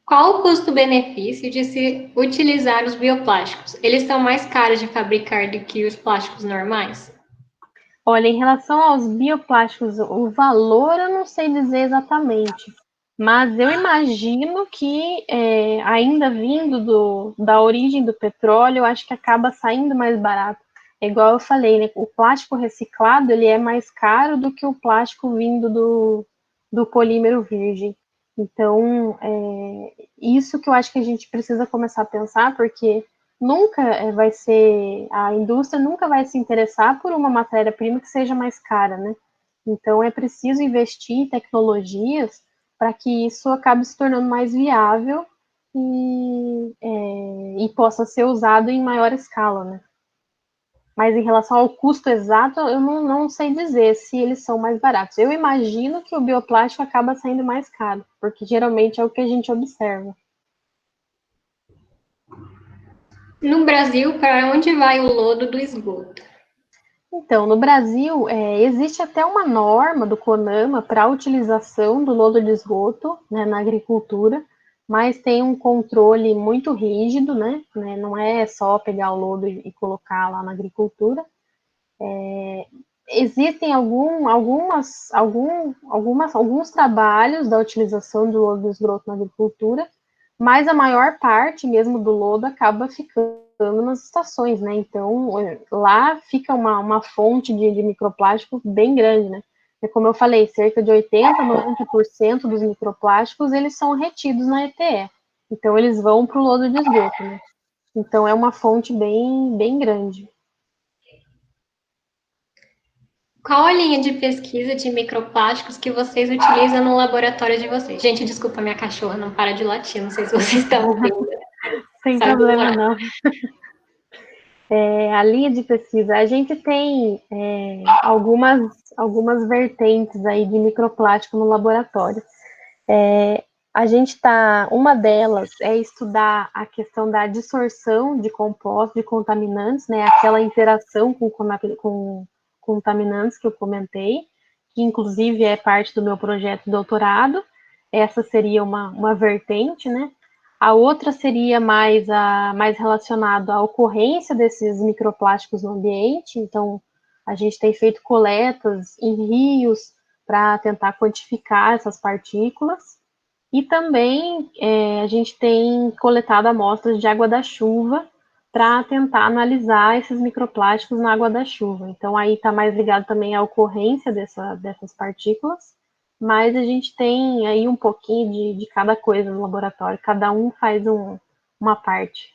Qual o custo-benefício de se utilizar os bioplásticos? Eles são mais caros de fabricar do que os plásticos normais? Olha, em relação aos bioplásticos, o valor eu não sei dizer exatamente, mas eu imagino que ainda vindo da origem do petróleo, eu acho que acaba saindo mais barato. É igual eu falei, né? O plástico reciclado ele é mais caro do que o plástico vindo do polímero virgem. Então, isso que eu acho que a gente precisa começar a pensar, porque nunca a indústria nunca vai se interessar por uma matéria-prima que seja mais cara, né? Então é preciso investir em tecnologias para que isso acabe se tornando mais viável e possa ser usado em maior escala, né? Mas em relação ao custo exato, eu não sei dizer se eles são mais baratos. Eu imagino que o bioplástico acaba saindo mais caro, porque geralmente é o que a gente observa. No Brasil, para onde vai o lodo do esgoto? Então, no Brasil, existe até uma norma do CONAMA para a utilização do lodo de esgoto, né, na agricultura, mas tem um controle muito rígido, né? Não é só pegar o lodo e colocar lá na agricultura. Existem alguns trabalhos da utilização do lodo de esgoto na agricultura, mas a maior parte mesmo do lodo acaba ficando nas estações, né? Então, lá fica uma fonte de microplástico bem grande, né? E como eu falei, cerca de 80, 90% dos microplásticos, eles são retidos na ETE. Então, eles vão para o lodo de esgoto, né? Então, é uma fonte bem grande. Qual a linha de pesquisa de microplásticos que vocês utilizam no laboratório de vocês? Gente, desculpa, minha cachorra não para de latir, não sei se vocês estão ouvindo. Sem Sabe problema, demorar. não. A linha de pesquisa, a gente tem algumas vertentes aí de microplástico no laboratório. A gente uma delas é estudar a questão da dissorção de compostos, de contaminantes, né, aquela interação com contaminantes que eu comentei, que inclusive é parte do meu projeto de doutorado. Essa seria uma vertente, né? A outra seria mais relacionado à ocorrência desses microplásticos no ambiente. Então, a gente tem feito coletas em rios para tentar quantificar essas partículas. E também a gente tem coletado amostras de água da chuva para tentar analisar esses microplásticos na água da chuva. Então, aí está mais ligado também à ocorrência dessas partículas, mas a gente tem aí um pouquinho de cada coisa no laboratório, cada um faz uma parte.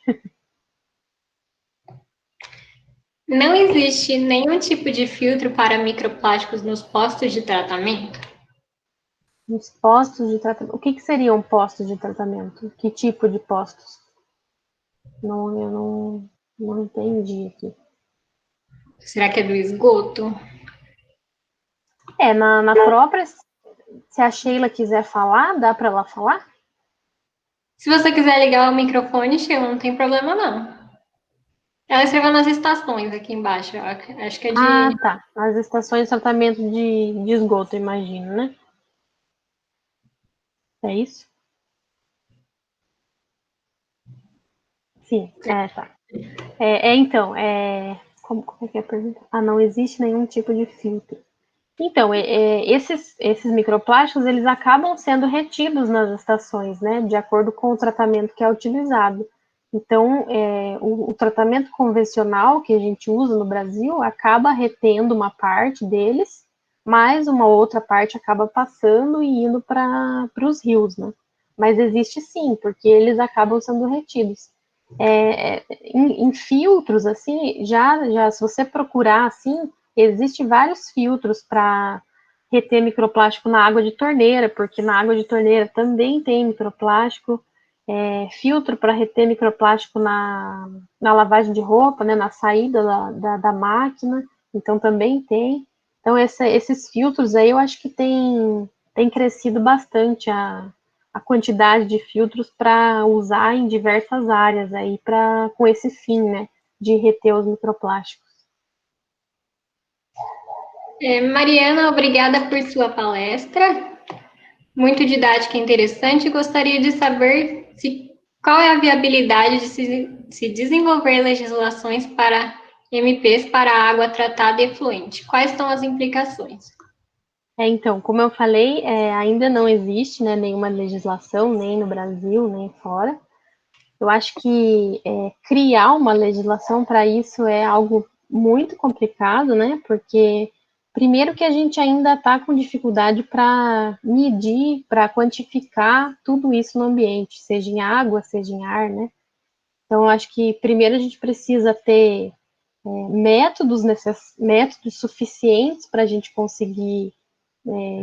Não existe nenhum tipo de filtro para microplásticos nos postos de tratamento? Os postos de tratamento. O que seriam postos de tratamento? Que tipo de postos? Não, eu não entendi aqui. Será que é do esgoto? Na própria, se a Sheila quiser falar, dá para ela falar? Se você quiser ligar o microfone, Sheila, não tem problema não. Ela escreveu nas estações aqui embaixo. Acho que é Ah, de. tá. As estações de tratamento de esgoto, imagino, né? É isso? Sim, tá. Então, como é que é a pergunta? Ah, não existe nenhum tipo de filtro. Então, esses microplásticos, eles acabam sendo retidos nas estações, né? De acordo com o tratamento que é utilizado. Então, o tratamento convencional que a gente usa no Brasil acaba retendo uma parte deles, mas uma outra parte acaba passando e indo para os rios, né? Mas existe sim, porque eles acabam sendo retidos. Em filtros, assim, já se você procurar, assim, existem vários filtros para reter microplástico na água de torneira, porque na água de torneira também tem microplástico, filtro para reter microplástico na lavagem de roupa, né, na saída da máquina, então também tem. Então, esses filtros aí eu acho que tem crescido bastante a quantidade de filtros para usar em diversas áreas aí, com esse fim, né, de reter os microplásticos. Mariana, obrigada por sua palestra. Muito didática e interessante. Gostaria de saber qual é a viabilidade de se desenvolver legislações para MPs para água tratada e efluente. Quais são as implicações? Então, como eu falei, ainda não existe, né, nenhuma legislação, nem no Brasil, nem fora. Eu acho que criar uma legislação para isso é algo muito complicado, né? Porque, primeiro, que a gente ainda está com dificuldade para medir, para quantificar tudo isso no ambiente, seja em água, seja em ar, né? Então, eu acho que primeiro a gente precisa ter métodos suficientes para a gente conseguir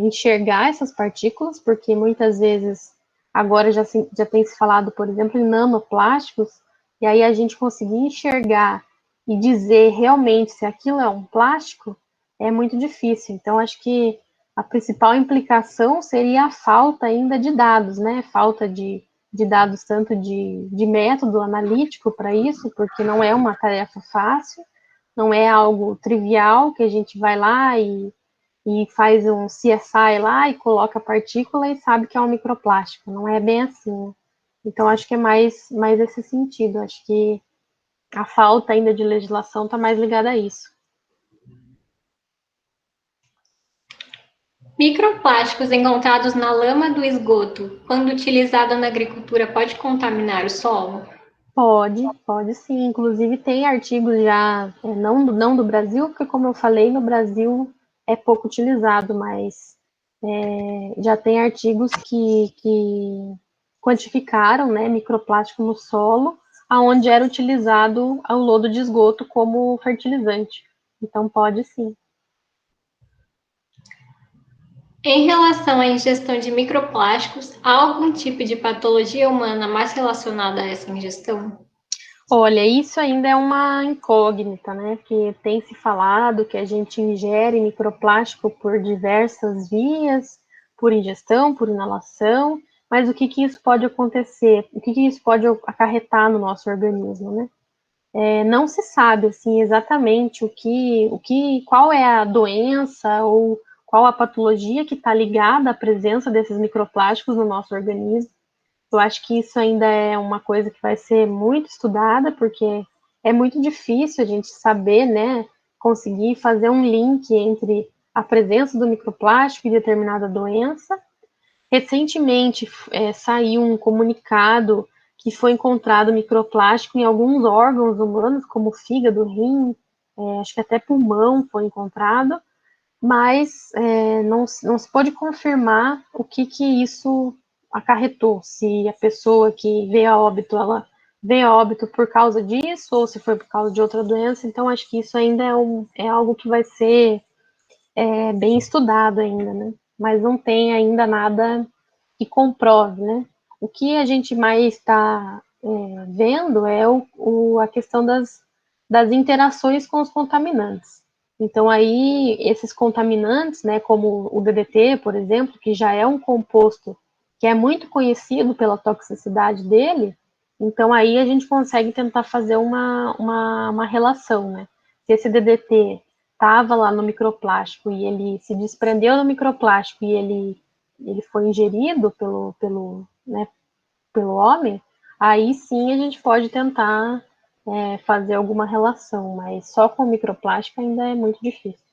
enxergar essas partículas, porque muitas vezes agora já tem se falado, por exemplo, em nanoplásticos, e aí a gente conseguir enxergar e dizer realmente se aquilo é um plástico é muito difícil. Então, acho que a principal implicação seria a falta ainda de dados, né? Falta de dados tanto de método analítico para isso, porque não é uma tarefa fácil, não é algo trivial que a gente vai lá e faz um CSI lá e coloca a partícula e sabe que é um microplástico. Não é bem assim, né? Então, acho que é mais esse sentido. Acho que a falta ainda de legislação está mais ligada a isso. Microplásticos encontrados na lama do esgoto, quando utilizado na agricultura, pode contaminar o solo? Pode sim. Inclusive, tem artigos já, não do Brasil, porque, como eu falei, no Brasil é pouco utilizado, mas já tem artigos que quantificaram, né, microplástico no solo, aonde era utilizado o lodo de esgoto como fertilizante. Então, pode sim. Em relação à ingestão de microplásticos, há algum tipo de patologia humana mais relacionada a essa ingestão? Olha, isso ainda é uma incógnita, né? Que tem se falado que a gente ingere microplástico por diversas vias, por ingestão, por inalação, mas o que que isso pode acontecer? O que que isso pode acarretar no nosso organismo, né? Não se sabe assim exatamente qual é a doença ou qual a patologia que está ligada à presença desses microplásticos no nosso organismo. Eu acho que isso ainda é uma coisa que vai ser muito estudada, porque é muito difícil a gente saber, né, conseguir fazer um link entre a presença do microplástico e determinada doença. Recentemente, saiu um comunicado que foi encontrado microplástico em alguns órgãos humanos, como fígado, rim, acho que até pulmão foi encontrado, mas não se pode confirmar o que isso acarretou, se a pessoa que veio a óbito, ela veio a óbito por causa disso, ou se foi por causa de outra doença, então acho que isso ainda é algo que vai ser bem estudado ainda, né? Mas não tem ainda nada que comprove, né? O que a gente mais está vendo é a questão das interações com os contaminantes. Então, aí, esses contaminantes, né, como o DDT, por exemplo, que já é um composto que é muito conhecido pela toxicidade dele, então aí a gente consegue tentar fazer uma relação, né? Se esse DDT estava lá no microplástico e ele se desprendeu do microplástico e ele foi ingerido pelo homem, aí sim a gente pode tentar fazer alguma relação, mas só com microplástico ainda é muito difícil.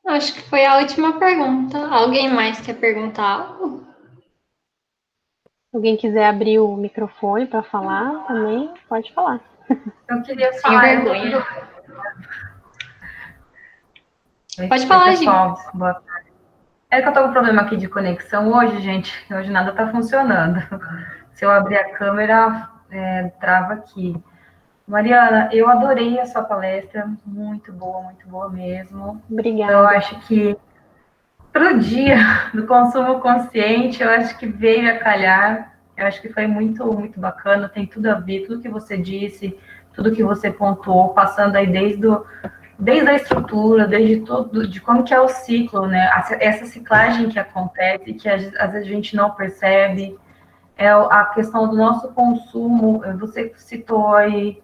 Acho que foi a última pergunta. Alguém mais quer perguntar algo? Se alguém quiser abrir o microfone para falar também, pode falar. Eu queria Sem falar. vergonha. Pode Oi, falar, Gi. pessoal. Boa tarde. É que eu tô com um problema aqui de conexão hoje, gente. Hoje nada tá funcionando. Se eu abrir a câmera, trava aqui. Mariana, eu adorei a sua palestra. Muito boa mesmo. Então, eu Obrigada. acho que para o dia do consumo consciente, eu acho que veio a calhar. Eu acho que foi muito bacana. Tem tudo a ver, tudo que você disse, tudo que você pontuou, passando aí desde a estrutura, desde tudo, de como que é o ciclo, né? Essa ciclagem que acontece, que às vezes a gente não percebe, é a questão do nosso consumo. Você citou aí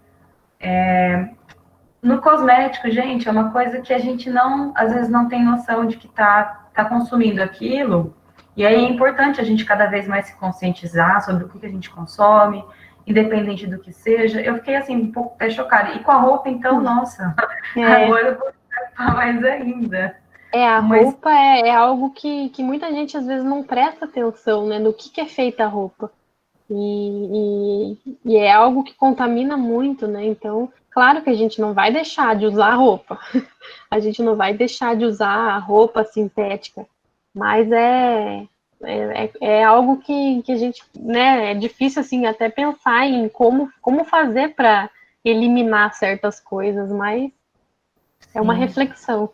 no cosmético, gente, é uma coisa que a gente não, às vezes não tem noção de que tá consumindo aquilo. E aí é importante a gente cada vez mais se conscientizar sobre o que a gente consome, independente do que seja. Eu fiquei assim um pouco até chocada. E com a roupa, então, nossa, agora eu vou ficar mais ainda. A Mas roupa é algo que muita gente às vezes não presta atenção, né, no que é feita a roupa. E é algo que contamina muito, né? Então, claro que a gente não vai deixar de usar roupa, a gente não vai deixar de usar a roupa sintética, mas é algo que a gente, né, é difícil assim até pensar em como fazer para eliminar certas coisas, mas é uma sim. reflexão.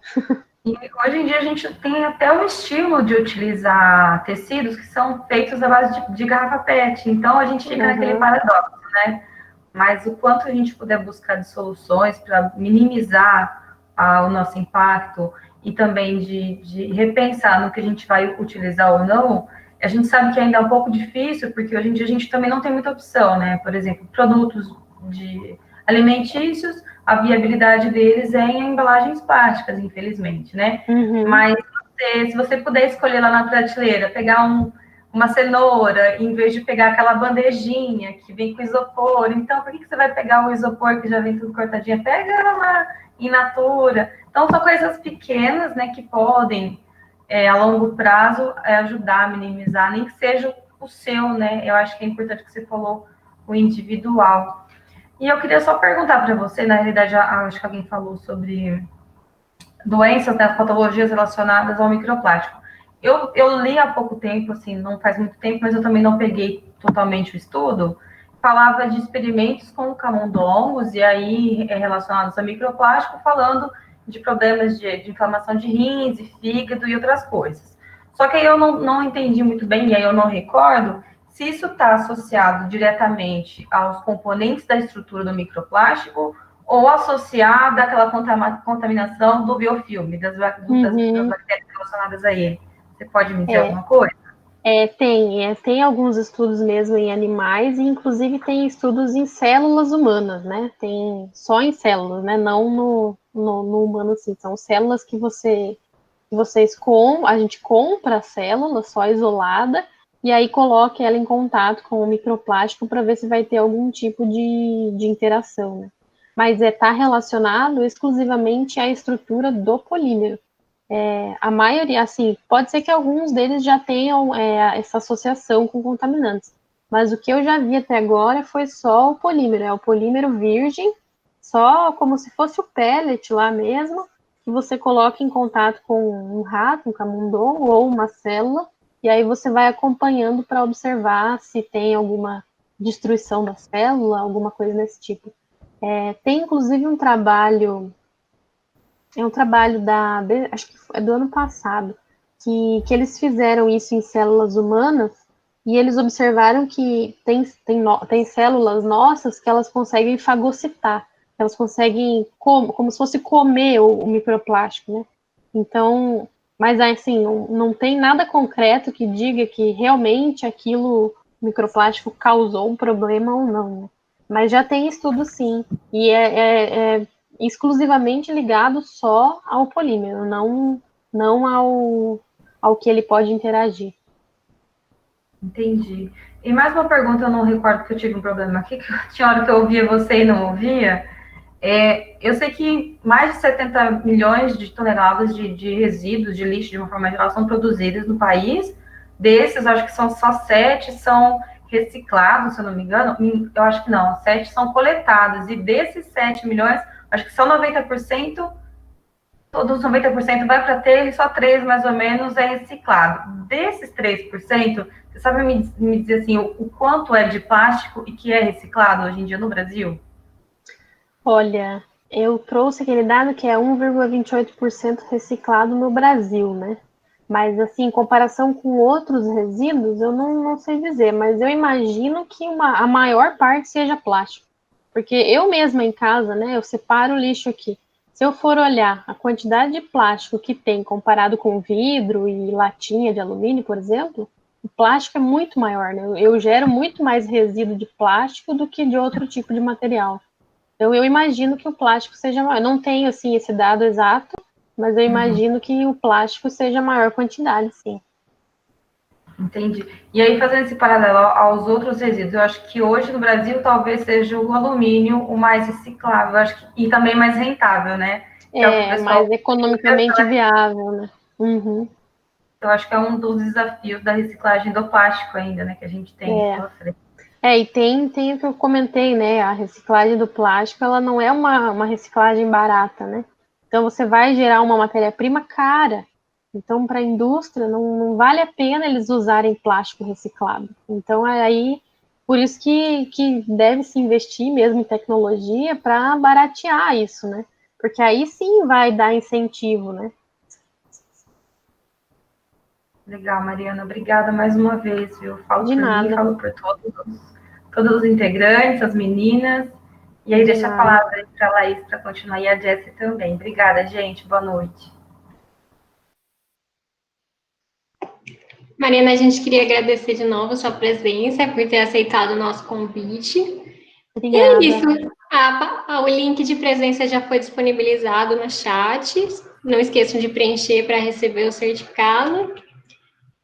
E hoje em dia a gente tem até o estilo de utilizar tecidos que são feitos à base de garrafa PET. Então a gente fica naquele paradoxo, né? Mas o quanto a gente puder buscar de soluções para minimizar o nosso impacto e também de repensar no que a gente vai utilizar ou não, a gente sabe que ainda é um pouco difícil, porque hoje em dia a gente também não tem muita opção, né? Por exemplo, produtos de alimentícios, a viabilidade deles é em embalagens plásticas, infelizmente, né? Uhum. Mas se você puder escolher lá na prateleira, pegar uma cenoura, em vez de pegar aquela bandejinha que vem com isopor. Então, por que você vai pegar o isopor que já vem tudo cortadinho? Pega lá in natura. Então, são coisas pequenas, né, que podem, a longo prazo, ajudar a minimizar, nem que seja o seu, né? Eu acho que é importante que você falou o individual. E eu queria só perguntar para você, na realidade, acho que alguém falou sobre doenças, né, patologias relacionadas ao microplástico. Eu li há pouco tempo, assim, não faz muito tempo, mas eu também não peguei totalmente o estudo, falava de experimentos com camundongos, e aí relacionados a microplástico, falando de problemas de inflamação de rins, e fígado e outras coisas. Só que aí eu não entendi muito bem, e aí eu não recordo se isso está associado diretamente aos componentes da estrutura do microplástico ou associado àquela contaminação do biofilme, das bactérias relacionadas a ele. Você pode me dizer alguma coisa? Tem alguns estudos mesmo em animais, e inclusive tem estudos em células humanas, né? Tem só em células, né? Não no humano, assim. São células que a gente compra a célula só isolada, e aí coloca ela em contato com o microplástico para ver se vai ter algum tipo de interação, né? Mas está relacionado exclusivamente à estrutura do polímero. A maioria, assim, pode ser que alguns deles já tenham essa associação com contaminantes, mas o que eu já vi até agora foi só o polímero, é o polímero virgem, só como se fosse o pellet lá mesmo, que você coloca em contato com um rato, um camundongo ou uma célula, e aí você vai acompanhando para observar se tem alguma destruição da célula, alguma coisa desse tipo. Tem inclusive um trabalho acho que é do ano passado, que eles fizeram isso em células humanas, e eles observaram que tem células nossas que elas conseguem fagocitar, elas conseguem, como se fosse comer o microplástico, né? Então, mas assim, não tem nada concreto que diga que realmente aquilo, microplástico, causou um problema ou não, né? Mas já tem estudo sim, e é exclusivamente ligado só ao polímero, não ao que ele pode interagir. Entendi. E mais uma pergunta, eu não recordo que eu tive um problema aqui, que tinha hora que eu ouvia você e não ouvia. Eu sei que mais de 70 milhões de toneladas de resíduos, de lixo, de uma forma geral, são produzidos no país. Desses, acho que são só 7 são reciclados, se eu não me engano. Eu acho que não, 7 são coletados. E desses 7 milhões, acho que só 90%, todos os 90% vai para aterro e só 3, mais ou menos, é reciclado. Desses 3%, você sabe me dizer assim, o quanto é de plástico e que é reciclado hoje em dia no Brasil? Olha, eu trouxe aquele dado que é 1,28% reciclado no Brasil, né? Mas, assim, em comparação com outros resíduos, eu não sei dizer, mas eu imagino que a maior parte seja plástico. Porque eu mesma em casa, né, eu separo o lixo aqui. Se eu for olhar a quantidade de plástico que tem comparado com vidro e latinha de alumínio, por exemplo, o plástico é muito maior, né? Eu gero muito mais resíduo de plástico do que de outro tipo de material. Então, eu imagino que o plástico seja maior. Não tenho, assim, esse dado exato, mas eu imagino que o plástico seja a maior quantidade, sim. Entendi. E aí, fazendo esse paralelo aos outros resíduos, eu acho que hoje no Brasil talvez seja o alumínio o mais reciclável, acho que, e também mais rentável, né? Que é o que o pessoal mais economicamente viável, né? Uhum. Eu acho que é um dos desafios da reciclagem do plástico ainda, né? Que a gente tem pela frente. E tem o que eu comentei, né? A reciclagem do plástico, ela não é uma reciclagem barata, né? Então, você vai gerar uma matéria-prima cara. Então, para a indústria, não vale a pena eles usarem plástico reciclado. Então, aí, por isso que deve se investir mesmo em tecnologia para baratear isso, né? Porque aí sim vai dar incentivo, né? Legal, Mariana. Obrigada mais uma vez, viu? Falo De por mim, nada. falo por todos os integrantes, as meninas. E aí, deixa a palavra para a Laís para continuar e a Jessie também. Obrigada, gente. Boa noite. Mariana, a gente queria agradecer de novo a sua presença, por ter aceitado o nosso convite. Obrigada. E é isso. O link de presença já foi disponibilizado no chat. Não esqueçam de preencher para receber o certificado.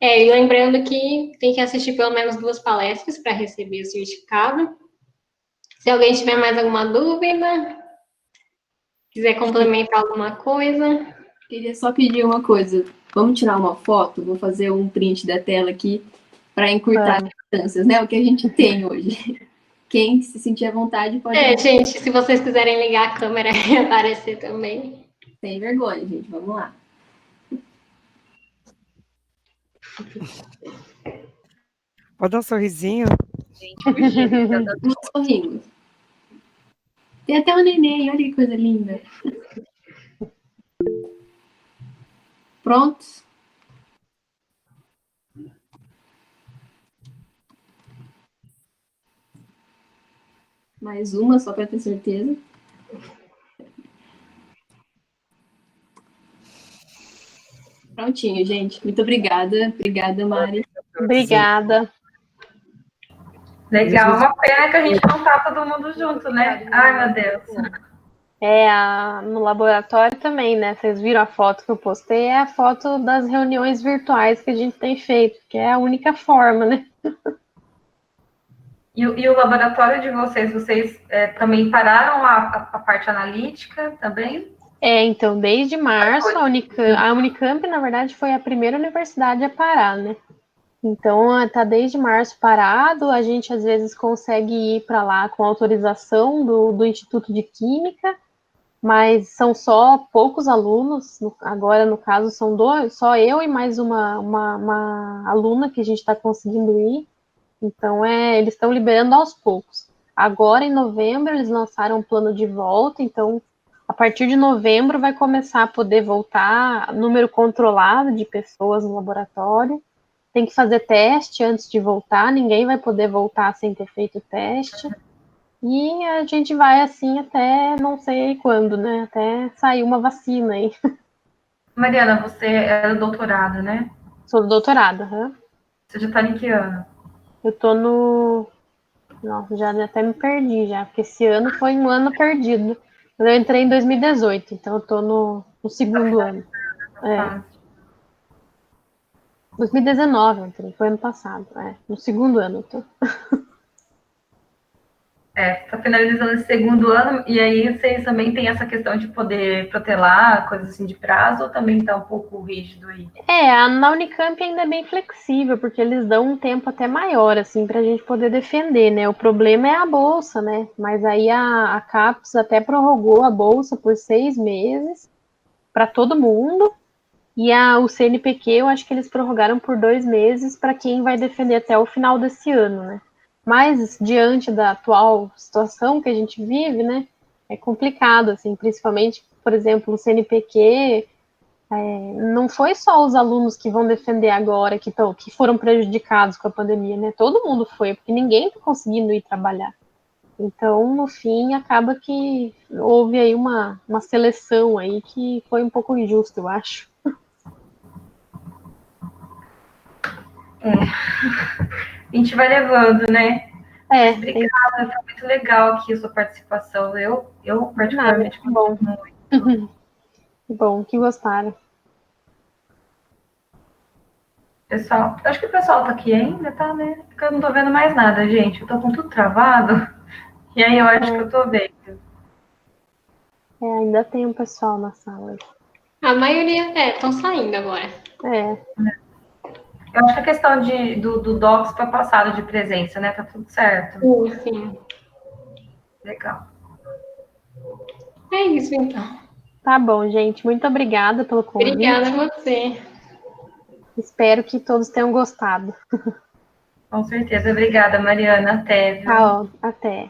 E lembrando que tem que assistir pelo menos 2 palestras para receber o certificado. Se alguém tiver mais alguma dúvida, quiser complementar alguma coisa. Queria só pedir uma coisa. Vamos tirar uma foto? Vou fazer um print da tela aqui para encurtar as distâncias, né? O que a gente tem hoje. Quem se sentir à vontade pode... Gente, se vocês quiserem ligar a câmera e aparecer também. Sem vergonha, gente. Vamos lá. Pode dar um sorrisinho? Não sorrindo. Tem até uma neném, olha que coisa linda. Prontos? Mais uma, só para ter certeza. Prontinho, gente. Muito obrigada. Obrigada, Mari. Obrigada. Legal, uma pena que a gente não tá todo mundo junto, né? Ai, meu Deus. No laboratório também, né? Vocês viram a foto que eu postei? É a foto das reuniões virtuais que a gente tem feito, que é a única forma, né? E o laboratório de vocês também pararam a parte analítica também? Então, desde março, a Unicamp, na verdade, foi a primeira universidade a parar, né? Então, tá desde março parado, a gente às vezes consegue ir para lá com autorização do Instituto de Química, mas são só poucos alunos, agora no caso são só eu e mais uma aluna que a gente está conseguindo ir, então eles estão liberando aos poucos. Agora em novembro eles lançaram um plano de volta, então a partir de novembro vai começar a poder voltar número controlado de pessoas no laboratório, tem que fazer teste antes de voltar, ninguém vai poder voltar sem ter feito teste. E a gente vai assim até não sei quando, né? Até sair uma vacina aí. Mariana, você é do doutorado, né? Sou do doutorado, uhum. Você já tá em que ano? Eu tô no... Nossa, já até me perdi já, porque esse ano foi um ano perdido. Eu entrei em 2018, então eu tô no segundo ano. 2019 eu entrei, foi ano passado. No segundo ano eu tô. Tá finalizando esse segundo ano, e aí vocês também têm essa questão de poder protelar, coisas assim de prazo, ou também tá um pouco rígido aí? Na Unicamp ainda é bem flexível, porque eles dão um tempo até maior, assim, pra gente poder defender, né? O problema é a bolsa, né? Mas aí a CAPES até prorrogou a bolsa por 6 meses para todo mundo, e o CNPq eu acho que eles prorrogaram por 2 meses para quem vai defender até o final desse ano, né? Mas, diante da atual situação que a gente vive, né? É complicado, assim, principalmente, por exemplo, o CNPq... não foi só os alunos que vão defender agora, que foram prejudicados com a pandemia, né? Todo mundo foi, porque ninguém está conseguindo ir trabalhar. Então, no fim, acaba que houve aí uma seleção aí que foi um pouco injusta, eu acho. A gente vai levando, né? Obrigada, foi muito legal aqui a sua participação. Eu particularmente, que bom. Muito. Que bom, que gostaram. Pessoal, acho que o pessoal tá aqui ainda, tá, né? Porque eu não tô vendo mais nada, gente. Eu tô com tudo travado. E aí eu acho que eu tô vendo. Ainda tem um pessoal na sala. A maioria estão saindo agora. Eu acho que a questão do Docs foi passada de presença, né? Tá tudo certo. Sim. Legal. É isso, então. Tá bom, gente. Muito obrigada pelo convite. Obrigada a você. Espero que todos tenham gostado. Com certeza. Obrigada, Mariana. Até. Viu? Tá, até.